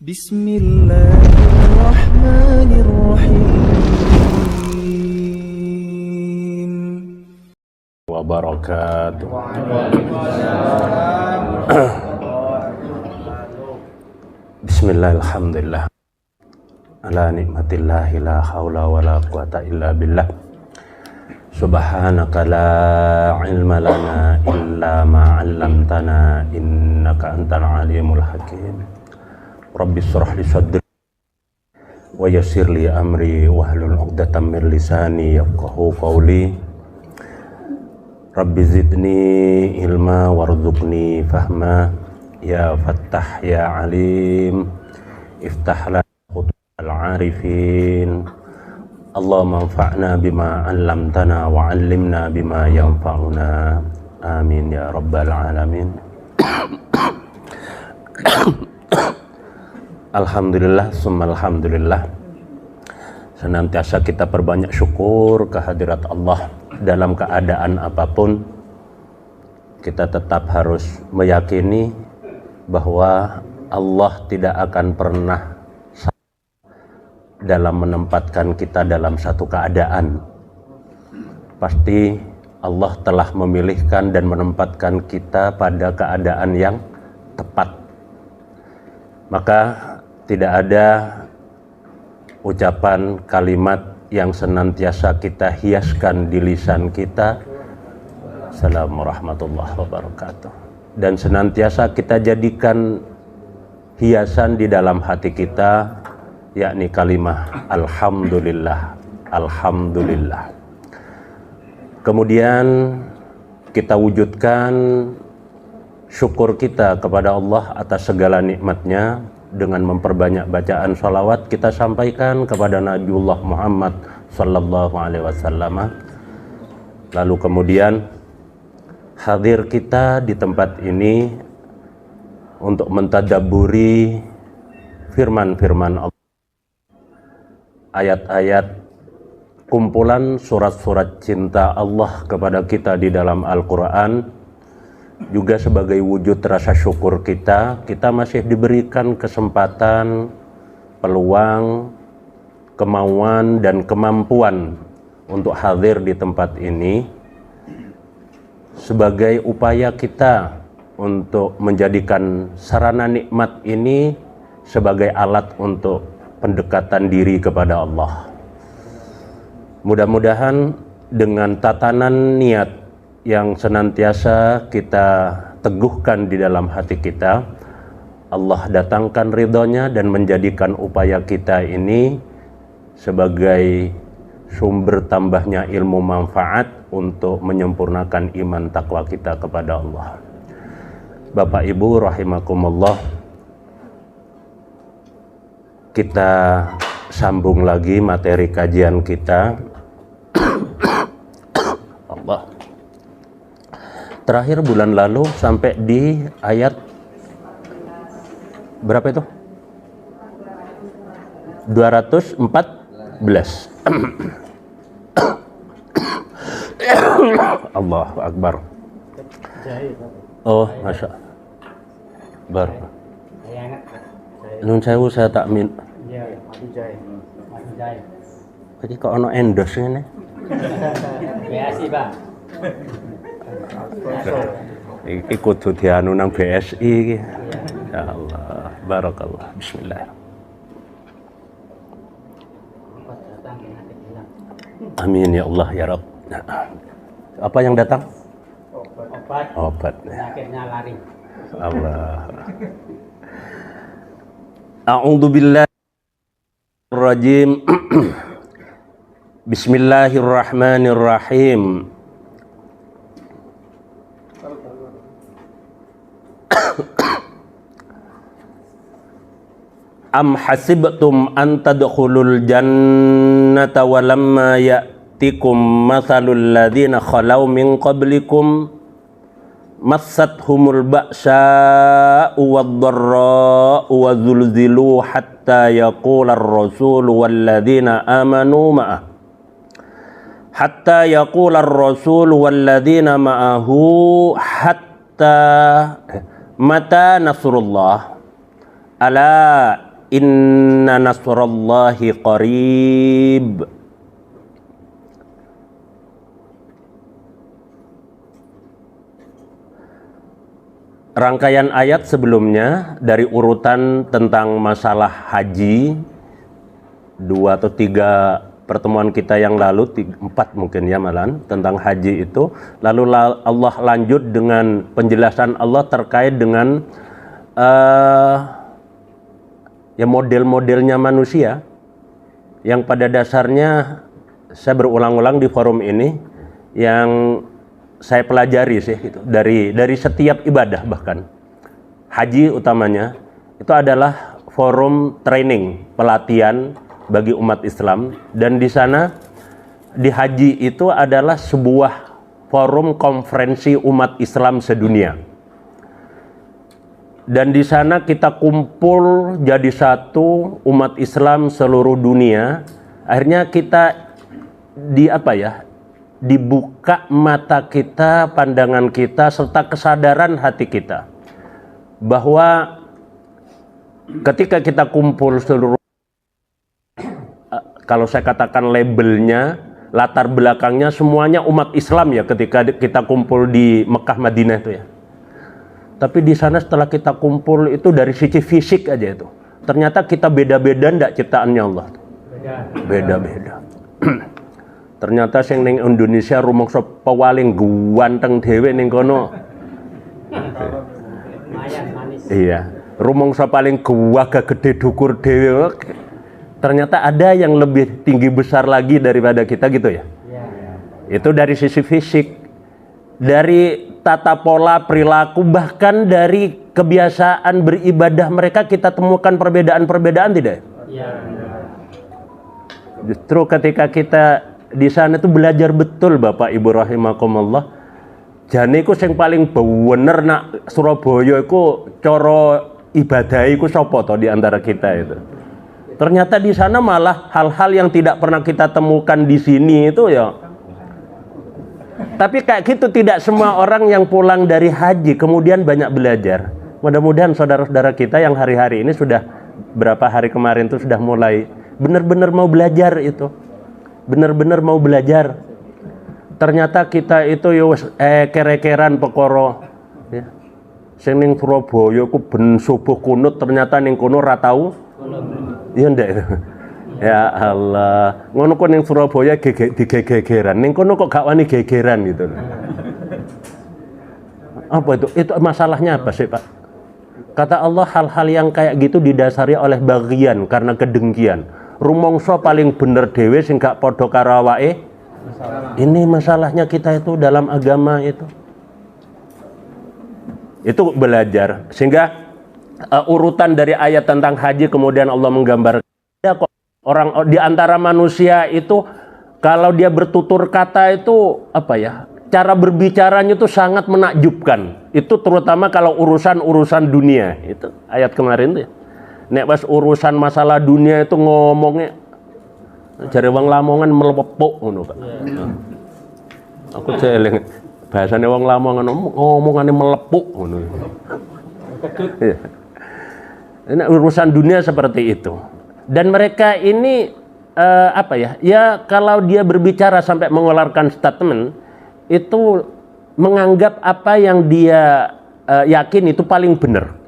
Bismillahirrahmanirrahim. Wabarakatuh. Bismillahirrahmanirrahim. Ala nikmatillahi la haula wa la quwata illa billah. Subhanaka la ilma lana illa ma 'allamtana innaka antal alimul hakim. Rabbi shrah li sadri wa yassir li amri wahlul 'uqdatam min lisani yafqahu qawli. Rabbi zidni ilma warzuqni fahma ya fattah ya alim iftah lana khutul arifin. Allahumma anfa'na bima 'allamtana wa 'allimna bima yanfa'una. Amin ya rabbal alamin. Alhamdulillah summa alhamdulillah. Senantiasa kita perbanyak syukur kehadirat Allah. Dalam keadaan apapun kita tetap harus meyakini bahwa Allah tidak akan pernah dalam menempatkan kita dalam satu keadaan. Pasti Allah telah memilihkan dan menempatkan kita pada keadaan yang tepat. Maka tidak ada ucapan kalimat yang senantiasa kita hiaskan di lisan kita. Assalamualaikum warahmatullahi wabarakatuh. Dan senantiasa kita jadikan hiasan di dalam hati kita, yakni kalimah Alhamdulillah, Alhamdulillah. Kemudian kita wujudkan syukur kita kepada Allah atas segala nikmatnya dengan memperbanyak bacaan sholawat kita sampaikan kepada Nabiullah Muhammad sallallahu alaihi wasallam. Lalu kemudian hadir kita di tempat ini untuk mentadabburi firman-firman Allah, ayat-ayat kumpulan surat-surat cinta Allah kepada kita di dalam Al-Quran. Juga sebagai wujud rasa syukur kita masih diberikan kesempatan, peluang, kemauan dan kemampuan untuk hadir di tempat ini sebagai upaya kita untuk menjadikan sarana nikmat ini sebagai alat untuk pendekatan diri kepada Allah. Mudah-mudahan dengan tatanan niat yang senantiasa kita teguhkan di dalam hati kita, Allah datangkan ridhonya dan menjadikan upaya kita ini sebagai sumber tambahnya ilmu manfaat untuk menyempurnakan iman takwa kita kepada Allah. Bapak Ibu rahimakumullah, kita sambung lagi materi kajian kita. Allah. Terakhir bulan lalu sampai di ayat berapa itu? 214. Allahu Akbar. Oh, Masya Allah. Nun sewu saya tak min. Jadi kok ono endorse ini? BSI, Pak. Ikut dianu nang BSI iki. Ya Allah, barakallah. Bismillah. Amin ya Allah ya Rabb. Apa yang datang? Obat. Sakitnya lari. Allah. A'udzu billahi rajim. Bismillahirrahmanirrahim. Am hasibtum an tadkhulul jannata walamma ya'tikum mathalul ladzina khalau min qablikum massathumul ba'sa'u wad-dharra'u wa zulzilu hatta yaqula ar-rasul wal ladzina amanu ma'ah hatta yaqula ar-rasul wal ladzina ma'ahu hatta mata nasrullah ala Inna nasrallahi qarib. Rangkaian ayat sebelumnya dari urutan tentang masalah haji, 2 atau 3 pertemuan kita yang lalu, 4 mungkin ya malahan, tentang haji itu. Lalu Allah lanjut dengan penjelasan Allah terkait dengan ya model-modelnya manusia yang pada dasarnya saya berulang-ulang di forum ini yang saya pelajari sih gitu. Dari setiap ibadah, bahkan haji utamanya itu adalah forum training, pelatihan bagi umat Islam, dan di sana di haji itu adalah sebuah forum konferensi umat Islam sedunia. Dan di sana kita kumpul jadi satu umat Islam seluruh dunia. Akhirnya kita dibuka mata kita, pandangan kita, serta kesadaran hati kita bahwa ketika kita kumpul seluruh, kalau saya katakan labelnya, latar belakangnya semuanya umat Islam ya ketika kita kumpul di Mekah Madinah itu ya. Tapi di sana setelah kita kumpul itu dari sisi fisik aja itu, ternyata kita beda-beda ndak ciptaannya Allah. Beda-beda. Ternyata sing ning Indonesia rumangsa paling ganteng dhewe ning kono. Manis. Iya, rumangsa paling gagah gede dukur dhewe. Ternyata ada yang lebih tinggi besar lagi daripada kita gitu ya. Itu dari sisi fisik, dari tata pola perilaku, bahkan dari kebiasaan beribadah mereka kita temukan perbedaan-perbedaan tidak? Iya. Justru ketika kita di sana itu belajar betul Bapak Ibu rahimakumullah. Jane iku sing paling bener nak Surabaya iku cara ibadah iku sapa to di antara kita itu. Ternyata di sana malah hal-hal yang tidak pernah kita temukan di sini itu ya. Tapi kayak gitu tidak semua orang yang pulang dari haji kemudian banyak belajar. Mudah-mudahan saudara-saudara kita yang hari-hari ini sudah berapa hari kemarin itu sudah mulai benar-benar mau belajar itu. Benar-benar mau belajar. Ternyata kita itu yo kere-keran perkara ya. Sing ning Surabaya ku ben subuh kunut ternyata ning kono ra tau. Iya ndak itu. Ya Allah, ngono kok ning Surabaya digegeran. Ning kono kok gak wani gegeran gitu. Apa itu? Itu masalahnya apa sih, Pak? Kata Allah hal-hal yang kayak gitu didasari oleh bagian karena kedengkian. Rumangsa paling bener dhewe sing gak padha karo awake. Ini masalahnya kita itu dalam agama itu. Itu belajar. Sehingga urutan dari ayat tentang haji kemudian Allah menggambarkan ada kok orang di antara manusia itu kalau dia bertutur kata itu apa ya? Cara berbicaranya itu sangat menakjubkan. Itu terutama kalau urusan dunia. Itu ayat kemarin tuh ya. Nek pas urusan masalah dunia itu ngomongnya jare wong Lamongan melepuk ngono, Pak. Aku jeling bahasane wong Lamongan ngomongane melepuk ngono. Iya. Ini urusan dunia seperti itu. Dan mereka ini apa ya? Ya kalau dia berbicara sampai mengeluarkan statement itu menganggap apa yang dia yakin itu paling benar.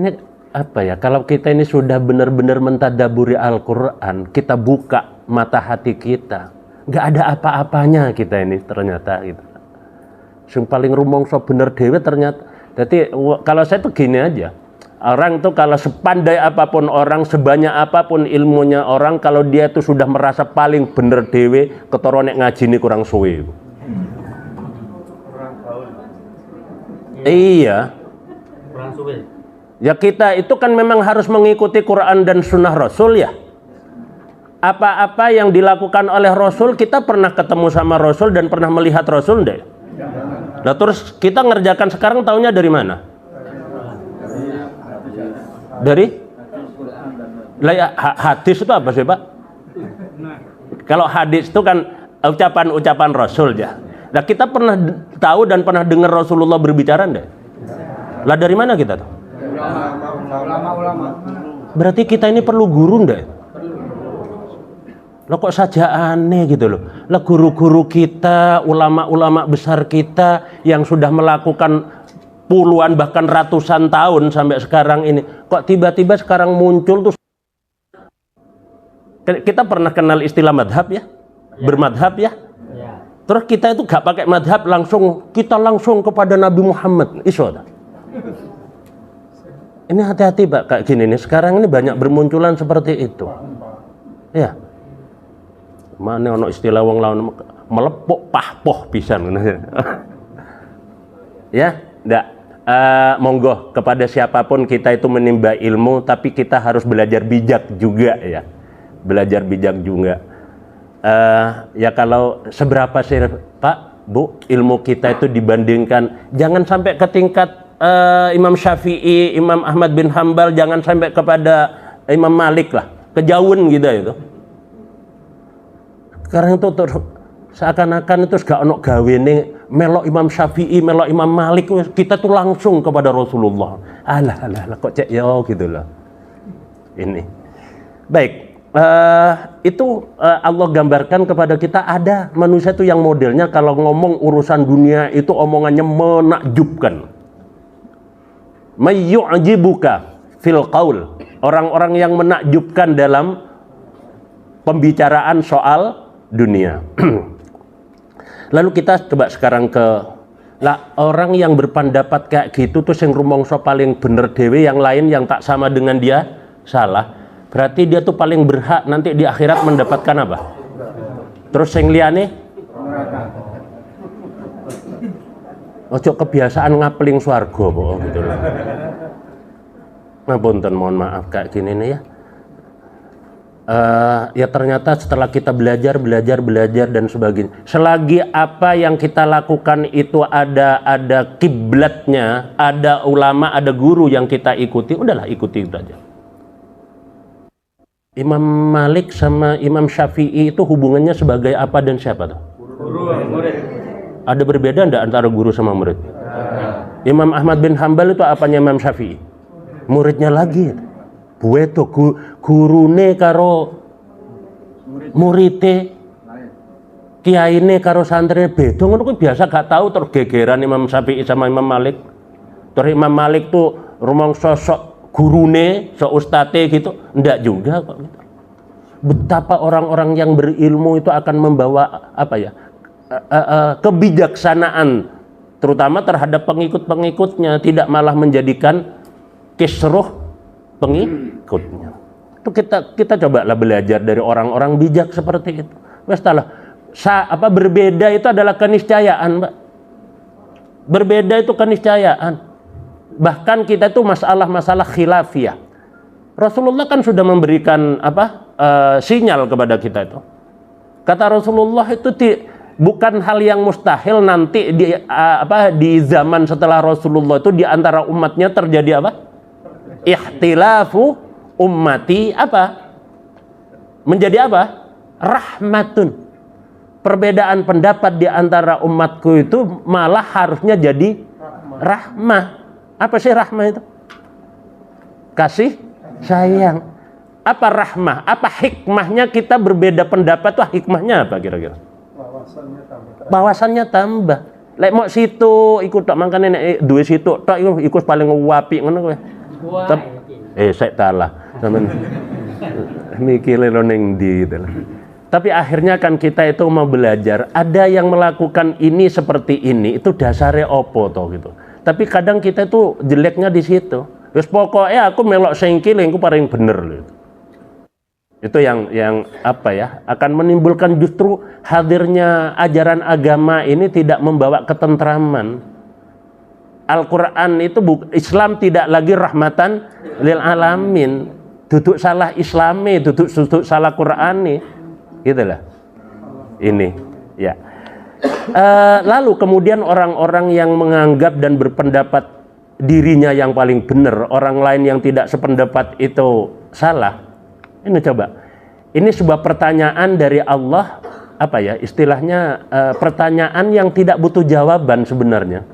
Ini apa ya, kalau kita ini sudah benar-benar mentadaburi Al-Quran, kita buka mata hati kita, nggak ada apa-apanya kita ini ternyata gitu. Yang paling rumangsa bener dewe ternyata. Jadi kalau saya tuh gini aja, orang tuh kalau sepandai apapun orang, sebanyak apapun ilmunya orang, kalau dia tuh sudah merasa paling bener dewe, ketara nek ngaji ini kurang suwe. Iya. Kurang suwe. Ya kita itu kan memang harus mengikuti Quran dan Sunnah Rasul ya. Apa-apa yang dilakukan oleh Rasul, kita pernah ketemu sama Rasul dan pernah melihat Rasul enggak? Nah terus kita ngerjakan sekarang taunya dari mana? Dari? Hadis itu apa sih Pak? Kalau hadis itu kan ucapan-ucapan Rasul ya. Nah kita pernah tahu dan pernah dengar Rasulullah berbicara enggak? Lah dari mana kita tuh? Ulama-ulama. Berarti kita ini perlu guru ndak? Loh kok saja aneh gitu loh. Lah guru-guru kita, ulama-ulama besar kita yang sudah melakukan puluhan bahkan ratusan tahun sampai sekarang ini, kok tiba-tiba sekarang muncul tuh. Kita pernah kenal istilah madhab ya? Bermadhab ya? Terus kita itu gak pakai madhab, kita langsung kepada Nabi Muhammad. Isoda. Ini hati-hati Pak, kayak gini nih. Sekarang ini banyak bermunculan seperti itu. Ya. Mana ono istilah wong lawan melepok pahpoh pisan. Ya, ndak. Monggo kepada siapapun kita itu menimba ilmu, tapi kita harus belajar bijak juga ya. Belajar bijak juga. Ya kalau seberapa sih Pak, Bu, ilmu kita itu dibandingkan, jangan sampai ke tingkat Imam Syafi'i, Imam Ahmad bin Hambal, jangan sampai kepada Imam Malik lah, kejauhan gitu itu. Sekarang itu seakan-akan itu gak ono gawene melok Imam Syafi'i, melok Imam Malik, kita tuh langsung kepada Rasulullah. Alah kok cek yo gitu loh. Ini. Baik. Itu Allah gambarkan kepada kita ada manusia itu yang modelnya kalau ngomong urusan dunia itu omongannya menakjubkan. Mayyu'jibuka fil qaul. Orang-orang yang menakjubkan dalam pembicaraan soal dunia. Lalu kita coba sekarang orang yang berpendapat kayak gitu tuh sing rumangsa paling bener dewe, yang lain yang tak sama dengan dia salah. Berarti dia tuh paling berhak nanti di akhirat mendapatkan apa? Terus sing liyane ojo kebiasaan ngapling swarga po gitu loh. Ngapunten, mohon maaf kayak gini nih ya. Ya ternyata setelah kita belajar dan sebagainya, selagi apa yang kita lakukan itu ada kiblatnya, ada ulama, ada guru yang kita ikuti, udahlah ikuti itu aja. Imam Malik sama Imam Syafi'i itu hubungannya sebagai apa dan siapa tuh? Guru, murid. Ada berbeda enggak antara guru sama murid? Imam Ahmad bin Hambal itu apanya Imam Syafi'i? Muridnya lagi. Buwe to gurune karo murite, kiyaine karo santrine beda ngono kuwi biasa gak tahu terus gegeran Imam Syafi'i sama Imam Malik. Terus Imam Malik tuh rumangsa sok gurune, sok ustate gitu, enggak juga kok gitu. Betapa orang-orang yang berilmu itu akan membawa apa ya? Kebijaksanaan terutama terhadap pengikut-pengikutnya, tidak malah menjadikan kisruh pengikutnya. Itu kita cobalah belajar dari orang-orang bijak seperti itu. Berbeda itu adalah keniscayaan, Mbak. Berbeda itu keniscayaan. Bahkan kita itu masalah khilafiyah. Rasulullah kan sudah memberikan sinyal kepada kita itu. Kata Rasulullah itu bukan hal yang mustahil nanti di zaman setelah Rasulullah itu di antara umatnya terjadi apa? Ikhtilafu ummati menjadi apa? Rahmatun. Perbedaan pendapat di antara umatku itu malah harusnya jadi rahmah. Apa sih rahmah itu? Kasih sayang. Apa rahmah? Apa hikmahnya kita berbeda pendapat tuh, hikmahnya apa kira-kira? Wawasannya tambah. Lek mau situ ikut tok mangkane nek duwe situ tok iku paling apik ngono kowe. Saya talah sampean mikire lo ning ndi gitu. Tapi akhirnya kan kita itu mau belajar, ada yang melakukan ini seperti ini, itu dasarnya opo toh gitu. Tapi kadang kita itu jeleknya di situ. Wis pokoknya aku melok sing kile engko paling bener gitu. Itu yang akan menimbulkan justru hadirnya ajaran agama ini tidak membawa ketentraman. Al-Quran itu Islam tidak lagi rahmatan lil alamin. Duduk salah Islami, duduk salah Qur'ani, gitulah. Ini, ya. Lalu kemudian orang-orang yang menganggap dan berpendapat dirinya yang paling benar, orang lain yang tidak sependapat itu salah. Ini coba, ini sebuah pertanyaan dari Allah, istilahnya pertanyaan yang tidak butuh jawaban sebenarnya.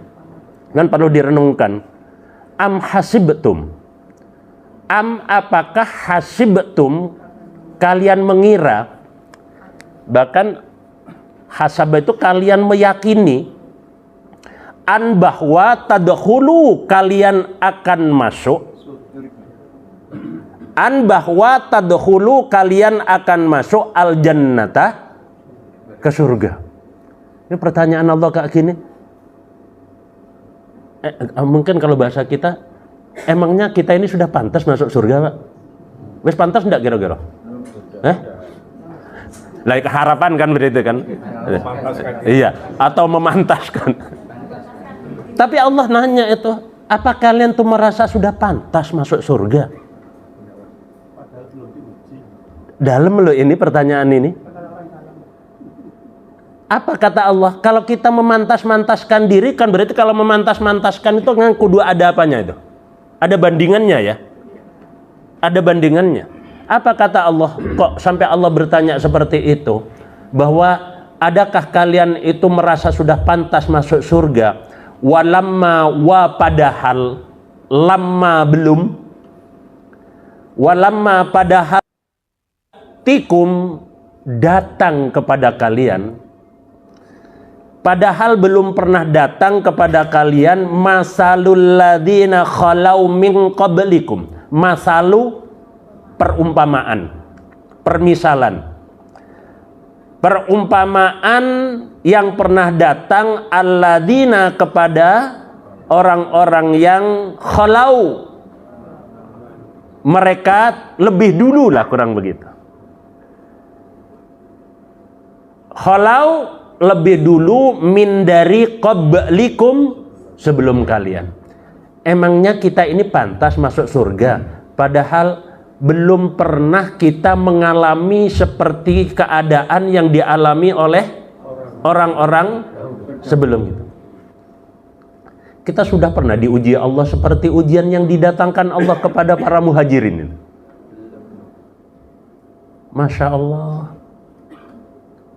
Kan perlu direnungkan. Am hasibtum apakah hasibtum, kalian mengira, bahkan hasab itu kalian meyakini, an bahwa tadkhulu, kalian akan masuk, an bahwa tadkhulu, kalian akan masuk al jannata, ke surga. Ini pertanyaan Allah kayak gini. Mungkin kalau bahasa kita, emangnya kita ini sudah pantas masuk surga, Pak? Wis pantas enggak kira-kira? Like harapan kan berarti kan? Iya, atau memantaskan. Tapi Allah nanya itu, apa kalian tuh merasa sudah pantas masuk surga? Dalam loh ini pertanyaan ini. Apa kata Allah? Kalau kita memantas-mantaskan diri, kan berarti kalau memantas-mantaskan itu kan kudu ada apanya itu? Ada bandingannya ya? Ada bandingannya. Apa kata Allah? Kok sampai Allah bertanya seperti itu? Bahwa adakah kalian itu merasa sudah pantas masuk surga? Walamma, wa padahal, lamma belum, walamma padahal, tikum datang kepada kalian, padahal belum pernah datang kepada kalian, masalul ladzina khalau min qablikum. Masalu perumpamaan, permisalan, perumpamaan yang pernah datang alladzina kepada orang-orang yang khalau, mereka lebih dulu lah, kurang begitu. Khalau lebih dulu, min dari qablikum, sebelum kalian. Emangnya kita ini pantas masuk surga, padahal belum pernah kita mengalami seperti keadaan yang dialami oleh orang-orang sebelum itu. Kita sudah pernah diuji Allah seperti ujian yang didatangkan Allah kepada para muhajirin. Masya Allah.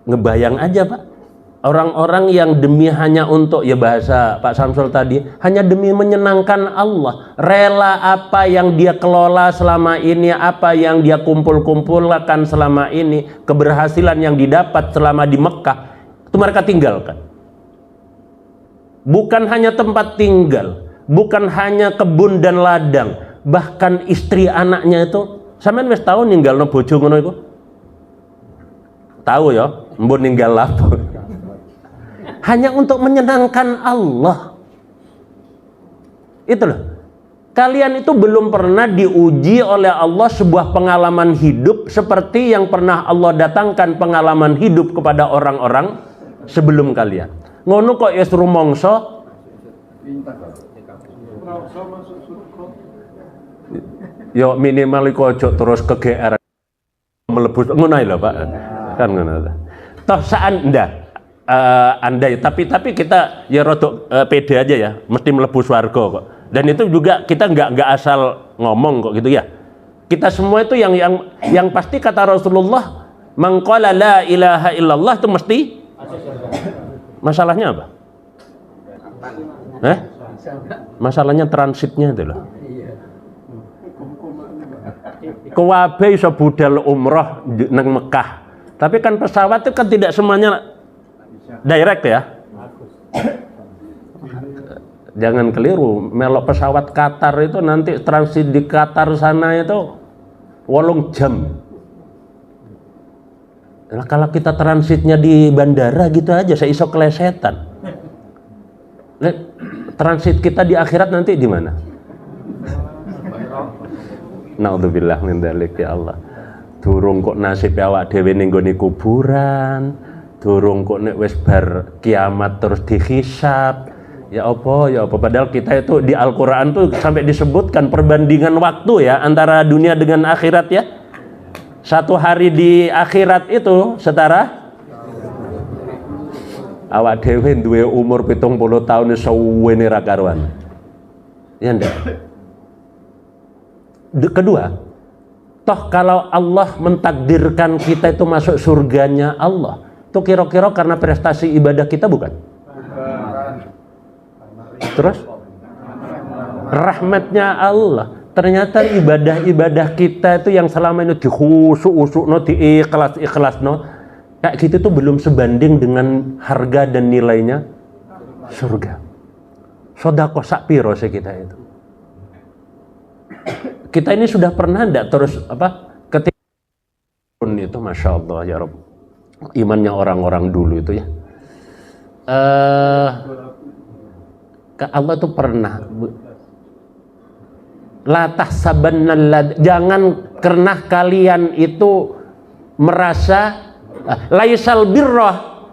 Ngebayang aja, Pak. Orang-orang yang demi hanya untuk, ya bahasa Pak Samsul tadi, hanya demi menyenangkan Allah, rela apa yang dia kelola selama ini, apa yang dia kumpul-kumpulkan selama ini, keberhasilan yang didapat selama di Mekah, itu mereka tinggalkan. Bukan hanya tempat tinggal, bukan hanya kebun dan ladang, bahkan istri anaknya itu, sampean wis tahu ninggalno bojo ngono iku? Tahu ya, mbon ninggal lapo. Hanya untuk menyenangkan Allah. Itu loh. Kalian itu belum pernah diuji oleh Allah sebuah pengalaman hidup seperti yang pernah Allah datangkan pengalaman hidup kepada orang-orang sebelum kalian. Ngono kok ya rumangsa yo minimal iku aja terus kegeeran mlebu ngono ae lho, Pak. Kan ngono. Toh andai tapi kita ya rodok pede aja ya, mesti mlebu swarga kok. Dan itu juga kita nggak asal ngomong kok gitu ya. Kita semua itu yang pasti kata Rasulullah, man qala la ilaha illallah, itu mesti. Masalahnya apa? Masalahnya transitnya itu loh. Kuwabe iso budal umroh nang Mekah. Tapi kan pesawat itu kan tidak semuanya direct ya. Jangan keliru, melok pesawat Qatar itu nanti transit di Qatar sana itu 8 jam. Nah, kalau kita transitnya di bandara gitu aja, saya iso kelesetan. Transit kita di akhirat nanti di mana? Naudzubillah min dzalik, ya Allah. Durung kok nasib awak dhewe ning nggone kuburan, durung kok nek wis bar kiamat terus dihisab. Ya apa, padahal kita itu di Al-Qur'an tuh sampai disebutkan perbandingan waktu ya antara dunia dengan akhirat ya. Satu hari di akhirat itu setara awak dhewe duwe umur 70 tahun suwene ra karuan. Ya ndak? Kedua, toh kalau Allah mentakdirkan kita itu masuk surganya Allah, itu kira-kira karena prestasi ibadah kita bukan? Terus rahmatnya Allah. Ternyata ibadah-ibadah kita itu yang selama ini dikhusyuk-usyukno, diikhlas-ikhlasno, kayak gitu tuh belum sebanding dengan harga dan nilainya surga. Sodako sak piro sih kita itu. Kita ini sudah pernah enggak terus ketika itu, Masya Allah ya Rabb, imannya orang-orang dulu itu ya. Allah tuh pernah jangan karena kalian itu merasa laisal birrah,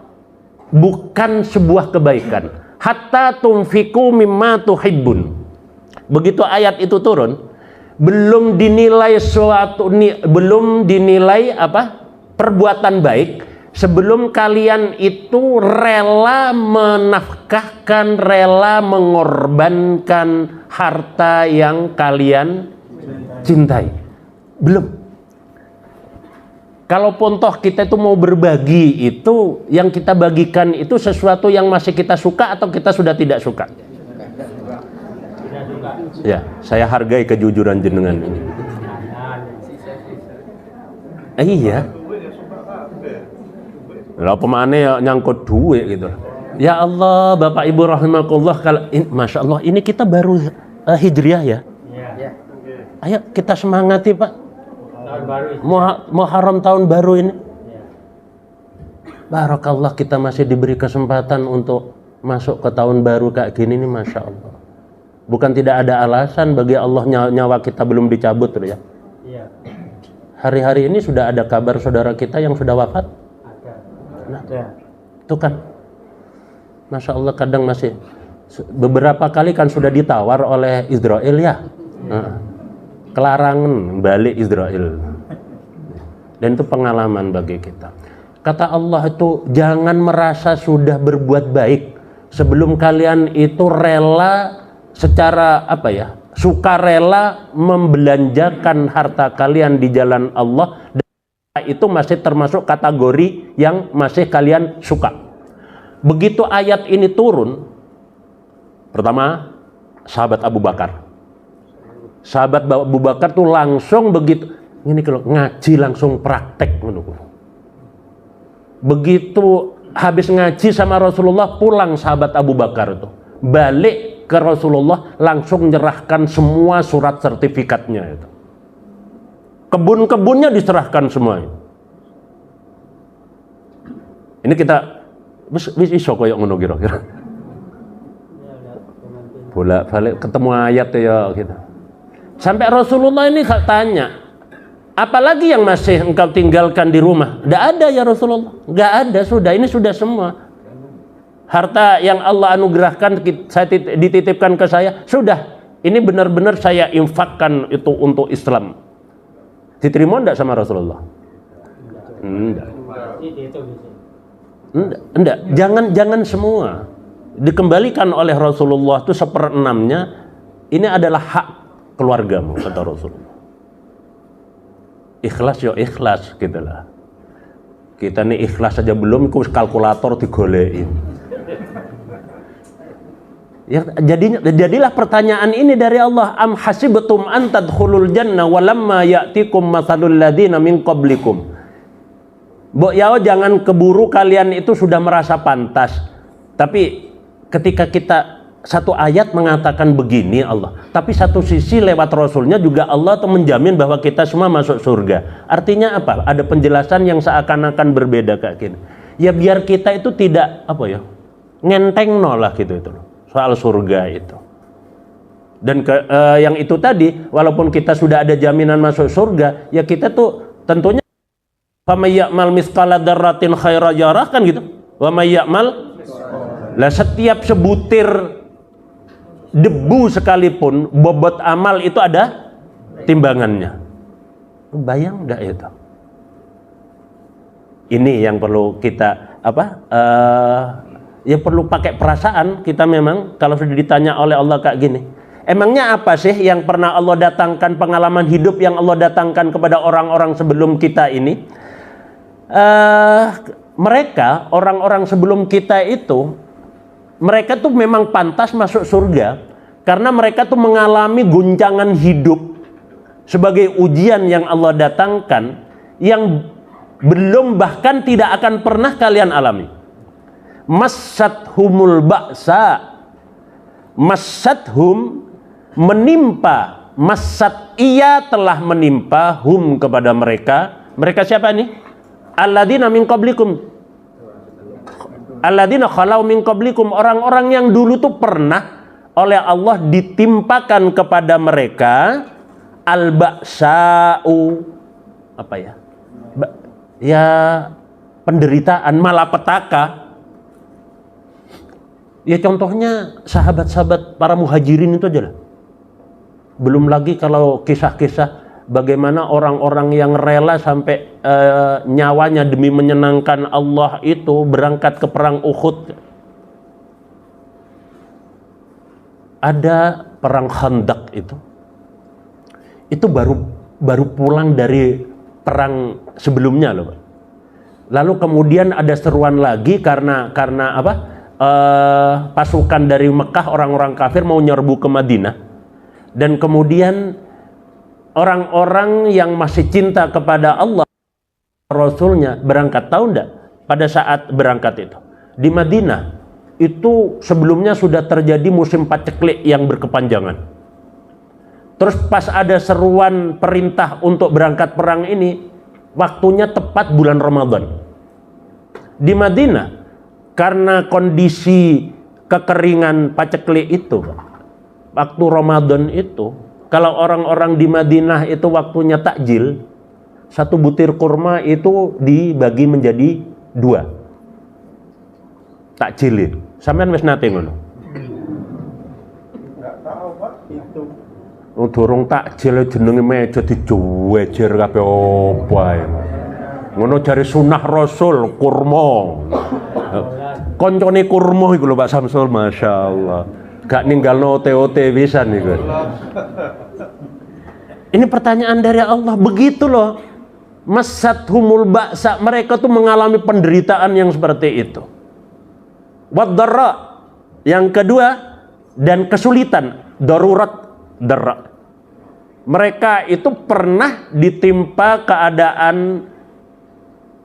bukan sebuah kebaikan, hatta tunfiku mimma tuhibbun. Begitu ayat itu turun, belum dinilai perbuatan baik sebelum kalian itu rela menafkahkan, rela mengorbankan harta yang kalian cintai. Belum. Kalaupun toh kita itu mau berbagi, itu yang kita bagikan itu sesuatu yang masih kita suka atau kita sudah tidak suka? Ya, saya hargai kejujuran jenengan ini. Iya. Lah pemane ya nyangkut duit gitu. Ya Allah, Bapak Ibu rahimakumullah, Masya Allah, ini kita baru hijriah ya. Ayo kita semangati Pak. Muharram tahun baru ini. Barakallah, kita masih diberi kesempatan untuk masuk ke tahun baru kayak gini nih, Masya Allah. Bukan tidak ada alasan bagi Allah nyawa kita belum dicabut ya. Hari-hari ini sudah ada kabar saudara kita yang sudah wafat. Nah, itu kan, Masya Allah, kadang masih beberapa kali kan sudah ditawar oleh Israel ya, kelarangan balik Israel, dan itu pengalaman bagi kita. Kata Allah itu, jangan merasa sudah berbuat baik sebelum kalian itu rela secara sukarela membelanjakan harta kalian di jalan Allah. Itu masih termasuk kategori yang masih kalian suka. Begitu ayat ini turun, pertama sahabat Abu Bakar tuh langsung begitu ini, kalau ngaji langsung praktek menurut. Begitu habis ngaji sama Rasulullah, pulang sahabat Abu Bakar itu balik ke Rasulullah, langsung menyerahkan semua surat sertifikatnya itu. Kebun-kebunnya diserahkan semua. Ini kita wis iso koyo ngono kira-kira. Bolak-balik ketemu ayat ya gitu. Sampai Rasulullah ini tanya, apalagi yang masih engkau tinggalkan di rumah? Tidak ada ya Rasulullah. Enggak ada, sudah, ini sudah semua. Harta yang Allah anugerahkan saya dititipkan ke saya, sudah. Ini benar-benar saya infakkan itu untuk Islam. Diterima enggak sama Rasulullah? Enggak. Enggak. Jangan semua dikembalikan oleh Rasulullah itu 1/6-nya. Ini adalah hak keluargamu, kata Rasulullah. Ikhlas ya ikhlas gitulah. Kita nih ikhlas saja belum, ikut kalkulator digolekin. Ya, jadilah pertanyaan ini dari Allah, am hasibtum an tadkhulul jannah walamma ya'tikum mathalul ladzina min qablikum. Jangan keburu kalian itu sudah merasa pantas. Tapi ketika kita satu ayat mengatakan begini Allah, tapi satu sisi lewat Rasulnya juga Allah tuh menjamin bahwa kita semua masuk surga. Artinya apa? Ada penjelasan yang seakan-akan berbeda kayak gini. Ya biar kita itu tidak ngenteng lah gitu itu soal surga itu. Dan yang itu tadi, walaupun kita sudah ada jaminan masuk surga, ya kita tuh tentunya faman ya'mal mithqala dzarratin khairan yarah kan gitu. Wa may ya'mal, lah setiap sebutir debu sekalipun bobot amal itu ada timbangannya. Bayang enggak itu? Ini yang perlu kita ya perlu pakai perasaan kita memang kalau sudah ditanya oleh Allah kayak gini. Emangnya apa sih yang pernah Allah datangkan, pengalaman hidup yang Allah datangkan kepada orang-orang sebelum kita ini? Mereka, orang-orang sebelum kita itu, mereka tuh memang pantas masuk surga karena mereka tuh mengalami guncangan hidup sebagai ujian yang Allah datangkan, yang belum bahkan tidak akan pernah kalian alami. Massathumul ba'sa, massathum menimpa, massat ia telah menimpa hum kepada mereka. Mereka siapa nih? Alladzina min qablikum, alladzina khalau min qablikum, orang-orang yang dulu tuh pernah oleh Allah ditimpakan kepada mereka al-ba'sa'u, apa ya? Ya penderitaan, malapetaka. Ya contohnya sahabat-sahabat para muhajirin itu aja lah. Belum lagi kalau kisah-kisah bagaimana orang-orang yang rela sampai nyawanya demi menyenangkan Allah itu berangkat ke perang Uhud. Ada perang Khandaq itu baru pulang dari perang sebelumnya loh Pak. Lalu kemudian ada seruan lagi karena apa? Pasukan dari Mekah, orang-orang kafir mau nyerbu ke Madinah, dan kemudian orang-orang yang masih cinta kepada Allah Rasulnya berangkat. Tahu enggak pada saat berangkat itu di Madinah itu sebelumnya sudah terjadi musim paceklik yang berkepanjangan. Terus pas ada seruan perintah untuk berangkat perang ini, waktunya tepat bulan Ramadan di Madinah. Karena kondisi kekeringan paceklik itu, waktu Ramadan itu, kalau orang-orang di Madinah itu waktunya takjil, satu butir kurma itu dibagi menjadi 2. Takjil itu. Sampean wis nate ngono? Enggak tahu Pak itu. Durung takjil jenenge meja dijewer kabeh opo ae. Ngono jare sunah Rasul kurma. Koncone kurma iku lho Pak Samsul, masyaallah. Gak ninggalno OT-OT pisan iku. Ini pertanyaan dari Allah, begitu loh. Massathumul ba'sa, mereka tuh mengalami penderitaan yang seperti itu. Waddarra, yang kedua, dan kesulitan, darurat, darra. Mereka itu pernah ditimpa keadaan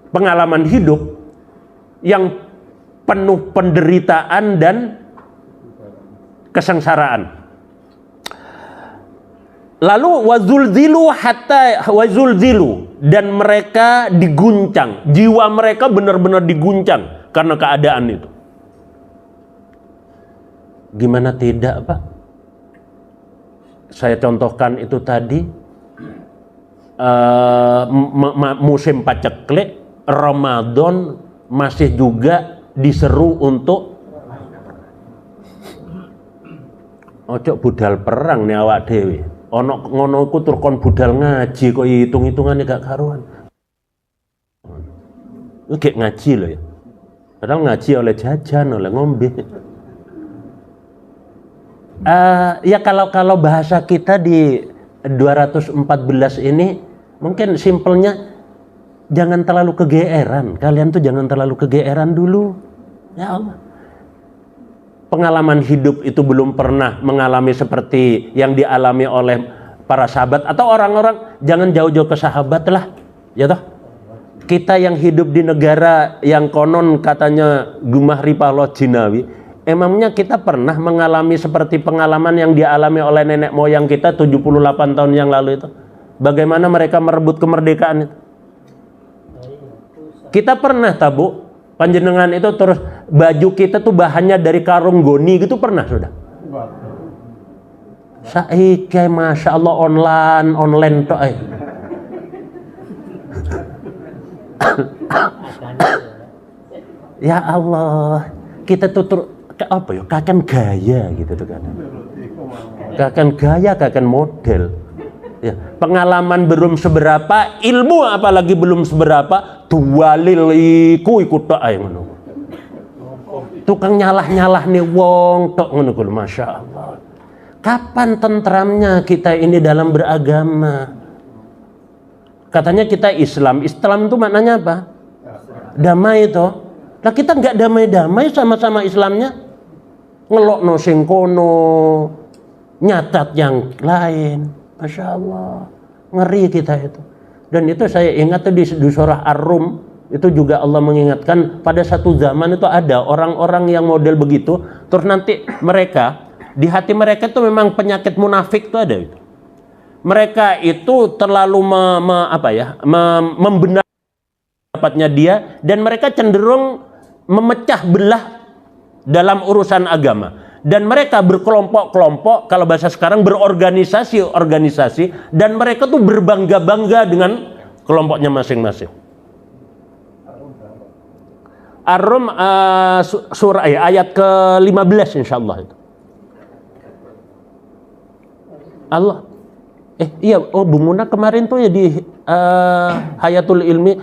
pengalaman hidup yang penuh penderitaan dan kesengsaraan. Lalu wazulzilu, dan mereka diguncang, jiwa mereka benar-benar diguncang karena keadaan itu. Gimana tidak Pak? Saya contohkan itu tadi, musim paceklik, Ramadan masih juga diseru untuk ojo budal perang nih awak dewe. Ono ngono iku tur kon budal ngaji kok hitung-hitungane gak karuan. Iki ngaji loh ya. Padahal ngaji oleh jajan, oleh ngombe. Ya kalau bahasa kita di 214 ini mungkin simpelnya jangan terlalu kegeeran. Kalian tuh jangan terlalu kegeeran dulu. Ya Allah. Pengalaman hidup itu belum pernah mengalami seperti yang dialami oleh para sahabat atau orang-orang. Jangan jauh-jauh ke sahabat lah. Ya toh. Kita yang hidup di negara yang konon katanya Gumah Ripallah Jinawi, emangnya kita pernah mengalami seperti pengalaman yang dialami oleh nenek moyang kita 78 tahun yang lalu itu? Bagaimana mereka merebut kemerdekaan itu? Kita pernah tabu panjenengan itu terus baju kita tuh bahannya dari karung goni gitu, pernah sudah? Saiki masya Allah online tok. Ya Allah, kita tuh apa ya? Kakan gaya gitu tuh kan? Kakan gaya, kakan model. Ya, pengalaman belum seberapa, ilmu apalagi belum seberapa, dualiliku ikut tok ae ngono. Tukang nyalah-nyalah nih wong tok ngono kuwi, masya Allah. Kapan tentramnya kita ini dalam beragama? Katanya kita Islam. Islam itu maknanya apa? Damai itu. Lah kita nggak damai-damai sama-sama Islamnya. Ngelokno sing kono, nyatat yang lain. Masya Allah. Ngeri kita itu. Dan itu saya ingat tuh di surah Ar-Rum, itu juga Allah mengingatkan pada satu zaman itu ada orang-orang yang model begitu, terus nanti mereka di hati mereka itu memang penyakit munafik itu ada itu. Mereka itu terlalu membenarkan pendapatnya dia, dan mereka cenderung memecah belah dalam urusan agama. Dan mereka berkelompok-kelompok, kalau bahasa sekarang berorganisasi, dan mereka tuh berbangga-bangga dengan kelompoknya masing-masing. Ar-Rum surah ayat ke-15 insyaallah itu. Allah. Iya, Bu Muna kemarin tuh ya di Hayatul Ilmi.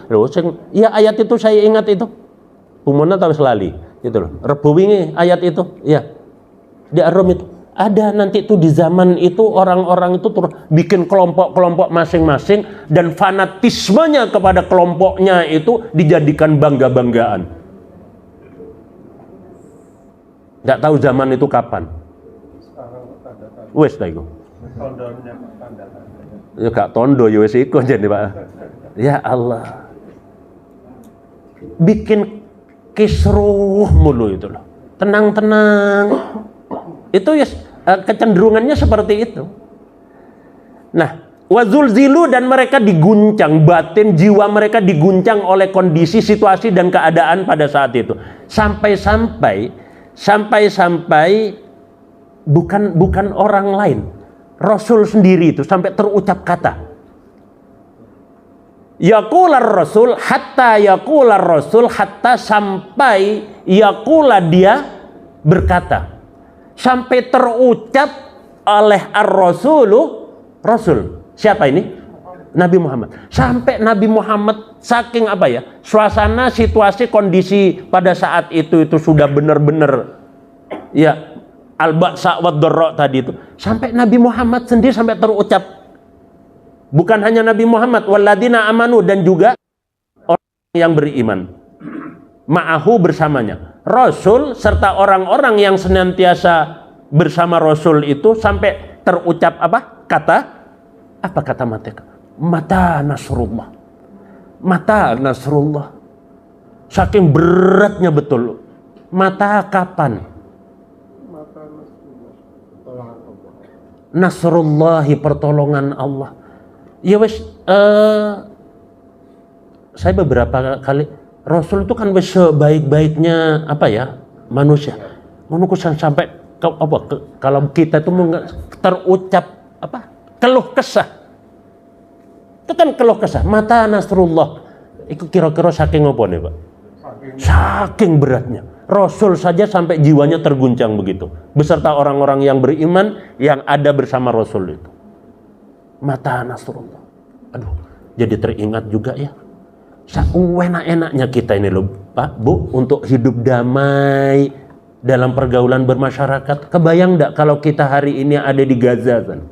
Iya, ayat itu saya ingat itu. Bu Muna tahu selali gitu loh. Rebu wingi ayat itu. Iya. Di Ar-Rum itu ada nanti itu di zaman itu orang-orang itu terus bikin kelompok-kelompok masing-masing, dan fanatismenya kepada kelompoknya itu dijadikan bangga-banggaan. Nggak tahu zaman itu kapan. Wes lah itu. Ya gak tondo ya wes iku jadi Pak. Ya Allah. Bikin kisruh mulu itu loh. Tenang-tenang. Itu ya kecenderungannya seperti itu. Nah, wazulzilu, dan mereka diguncang, batin jiwa mereka diguncang oleh kondisi, situasi dan keadaan pada saat itu. Sampai-sampai bukan orang lain, Rasul sendiri itu sampai terucap kata. Yaqular Rasul hatta sampai yaqula dia berkata. Sampai terucap oleh Rasul. Siapa ini? Nabi Muhammad. Sampai Nabi Muhammad saking suasana, situasi, kondisi pada saat itu sudah benar-benar ya al-ba'sa wad-dharra tadi itu. Sampai Nabi Muhammad sendiri sampai terucap. Bukan hanya Nabi Muhammad, walladzina amanu, dan juga orang yang beriman. Ma'ahu, bersamanya. Rasul serta orang-orang yang senantiasa bersama Rasul itu sampai terucap kata mereka? Mata Nasrullah. Saking beratnya betul. Mata kapan? Nasrullahi, pertolongan Allah. Ya wes, saya beberapa kali, Rasul itu kan sebaik-baiknya manusia. Manusia sampai kalau kita itu terucap keluh kesah. Itu kan keluh kesah. Mata Nasrullah. Itu kira-kira saking apa nih, Pak? Saking beratnya. Rasul saja sampai jiwanya terguncang begitu. Beserta orang-orang yang beriman yang ada bersama Rasul itu. Mata Nasrullah. Aduh, jadi teringat juga ya. Enak-enaknya kita ini loh Pak, Bu, untuk hidup damai dalam pergaulan bermasyarakat. Kebayang enggak kalau kita hari ini ada di Gaza kan?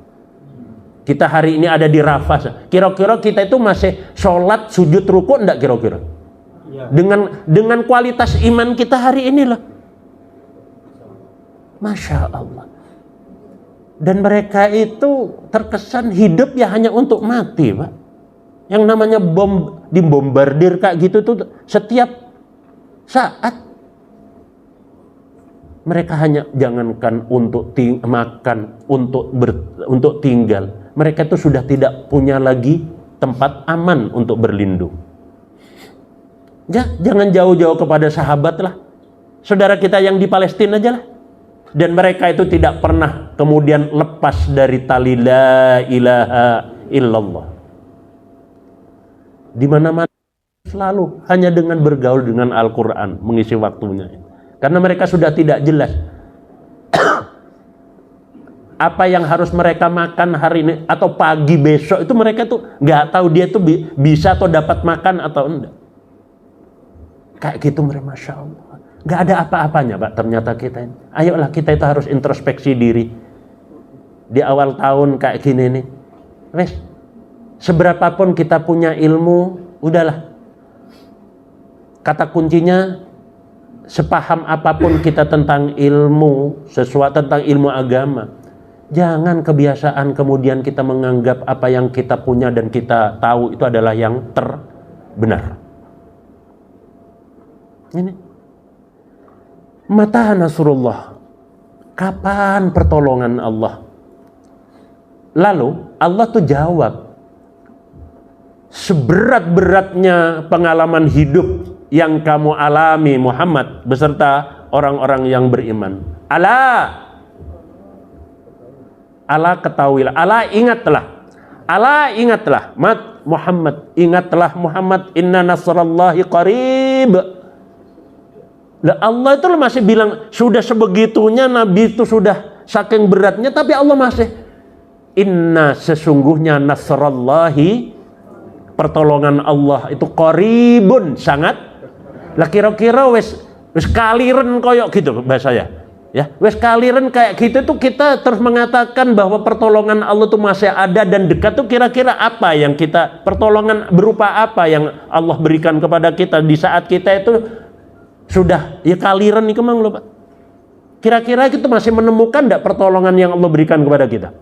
Kita hari ini ada di Rafah. Kira-kira kita itu masih sholat, sujud, ruku enggak kira-kira? Ya. Dengan kualitas iman kita hari ini loh. Masya Allah. Dan mereka itu terkesan hidup ya hanya untuk mati, Pak. Yang namanya bom, dibombardir kayak gitu tuh setiap saat. Mereka hanya jangankan untuk makan, untuk tinggal. Mereka itu sudah tidak punya lagi tempat aman untuk berlindung. Ya, jangan jauh-jauh kepada sahabat lah. Saudara kita yang di Palestina aja lah. Dan mereka itu tidak pernah kemudian lepas dari tali la ilaha illallah. Di mana-mana selalu hanya dengan bergaul dengan Al-Quran mengisi waktunya. Karena mereka sudah tidak jelas apa yang harus mereka makan hari ini atau pagi besok, itu mereka tuh nggak tahu dia tuh bisa atau dapat makan atau enggak. Kayak gitu mereka, Masya Allah. Nggak ada apa-apanya, Pak, ternyata kita ini. Ayolah kita itu harus introspeksi diri. Di awal tahun kayak gini nih. Wes, seberapapun kita punya ilmu, udahlah. Kata kuncinya, sepaham apapun kita tentang ilmu, sesuatu tentang ilmu agama, Jangan kebiasaan kemudian kita menganggap apa yang kita punya dan kita tahu itu adalah yang terbenar. Ini. Mata nasrullah. Kapan pertolongan Allah? Lalu Allah tuh jawab. Seberat-beratnya pengalaman hidup yang kamu alami Muhammad beserta orang-orang yang beriman. Ala ketahuilah, ala ingatlah, ingatlah Muhammad, inna nasrallahi qarib. Lah Allah itu masih bilang, sudah sebegitunya Nabi itu sudah saking beratnya, tapi Allah masih, inna sesungguhnya nasrallahi, pertolongan Allah itu qaribun, sangat. Lah kira-kira wis kaliren koyok gitu bahasanya. Ya, wes kaliren kayak gitu tuh kita terus mengatakan bahwa pertolongan Allah tuh masih ada dan dekat tuh kira-kira apa yang kita, pertolongan berupa apa yang Allah berikan kepada kita di saat kita itu sudah ya kaliren nih kemang loh Pak. Kira-kira kita masih menemukan enggak pertolongan yang Allah berikan kepada kita?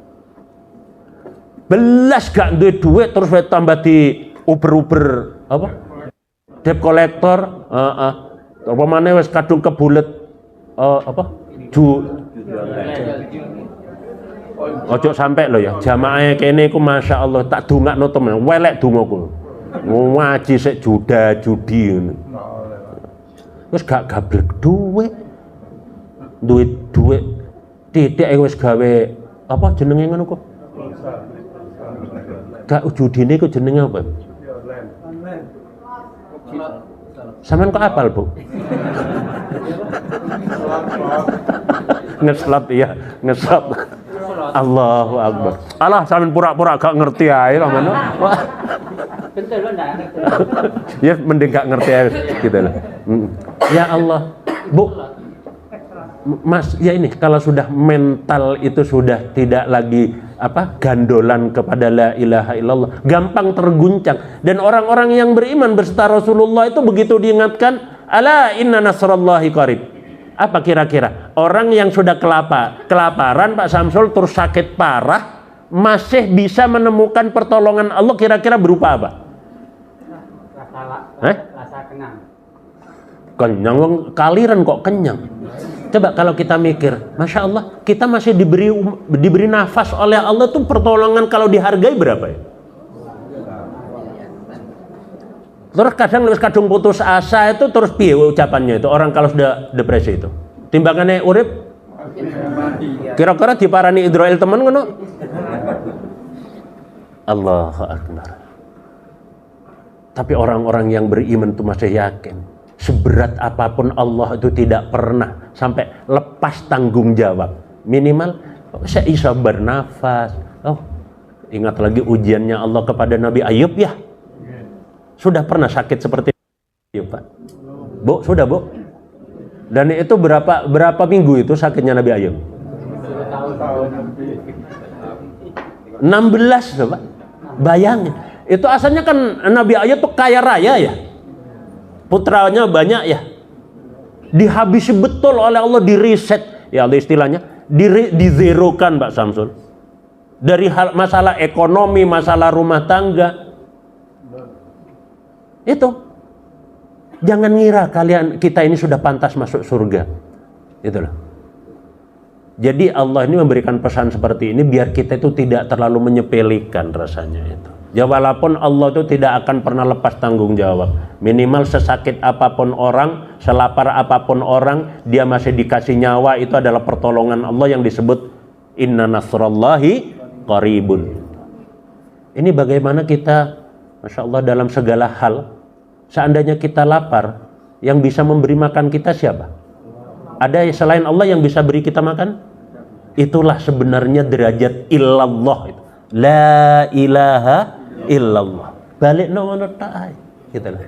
Belas gak duit terus tambah di uber apa? Debt collector, apa mana wes kadung kebulet apa? Ojo sampai lo ya jamaah kene iku masya Allah tak dongakno temen welek dongaku ngaji sik judi ngono wis gak gablek duit titik wis gawe apa jenenge ngono kok gak judine kok jenenge apa sampean kok apal Bu? Ngeslap ya, ngeslap. Allahu Akbar. Alah sampean pura-pura gak ngerti ae kok ngono. Betul lo ndak ngerti. Ya mending gak ngerti ae gitu loh. Ya Allah, Bu. Mas, ya ini kalau sudah mental itu sudah tidak lagi gandolan kepada la ilaha illallah, gampang terguncang. Dan orang-orang yang beriman beserta Rasulullah itu begitu diingatkan, ala inna nasrallahi qarib. Apa kira-kira? Orang yang sudah kelaparan Pak Samsul terus sakit parah masih bisa menemukan pertolongan Allah, kira-kira berupa apa? Rasa kenyang. Kenyang wong kaliren kok kenyang. Coba kalau kita mikir, Masya Allah, kita masih diberi nafas oleh Allah tuh pertolongan kalau dihargai berapa ya? Terus kadang putus asa itu terus piye ucapannya itu orang kalau sudah depresi itu. Timbangannya urip kira-kira diparani Israel temen ngono. Allahu Akbar. Tapi orang-orang yang beriman itu masih yakin seberat apapun Allah itu tidak pernah sampai lepas tanggung jawab. Minimal saya bisa bernafas. Oh, ingat lagi ujiannya Allah kepada Nabi Ayub ya. Sudah pernah sakit seperti itu Pak? Bu, sudah Bu? Dan itu berapa minggu itu sakitnya Nabi Ayub? 16 Pak. Bayangin. Itu asalnya kan Nabi Ayub tuh kaya raya ya. Putranya banyak ya. Dihabisi betul oleh Allah, di reset. Ya Allah istilahnya, dizerokan Pak Samsul. Dari masalah ekonomi, masalah rumah tangga. Itu jangan ngira kita ini sudah pantas masuk surga. Itulah. Jadi Allah ini memberikan pesan seperti ini biar kita itu tidak terlalu menyepelekan rasanya itu. Ya walaupun Allah itu tidak akan pernah lepas tanggung jawab. Minimal sesakit apapun orang, selapar apapun orang, dia masih dikasih nyawa, itu adalah pertolongan Allah yang disebut inna nasrallahi qaribun. Ini bagaimana kita, Masya Allah, dalam segala hal. Seandainya kita lapar, yang bisa memberi makan kita siapa? Ada selain Allah yang bisa beri kita makan? Itulah sebenarnya derajat illallah itu. La ilaha illallah. Balik nomor ta'ai. Gitulah.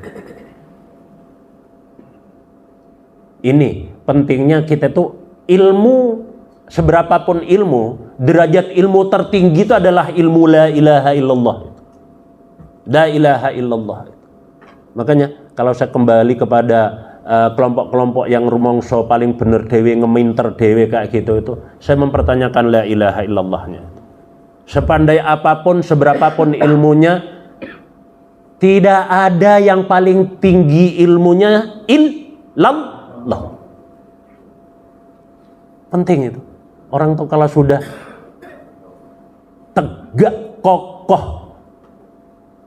Ini pentingnya kita tuh ilmu, seberapapun ilmu, derajat ilmu tertinggi itu adalah ilmu la ilaha illallah. La ilaha illallah. Makanya kalau saya kembali kepada kelompok-kelompok yang rumongso paling bener dewe, ngeminter dewe kayak gitu itu, saya mempertanyakan la ilaha illallahnya. Sepandai apapun, seberapapun ilmunya, tidak ada yang paling tinggi ilmunya illallah. Penting itu. Orang tuh kalau sudah tegak kokoh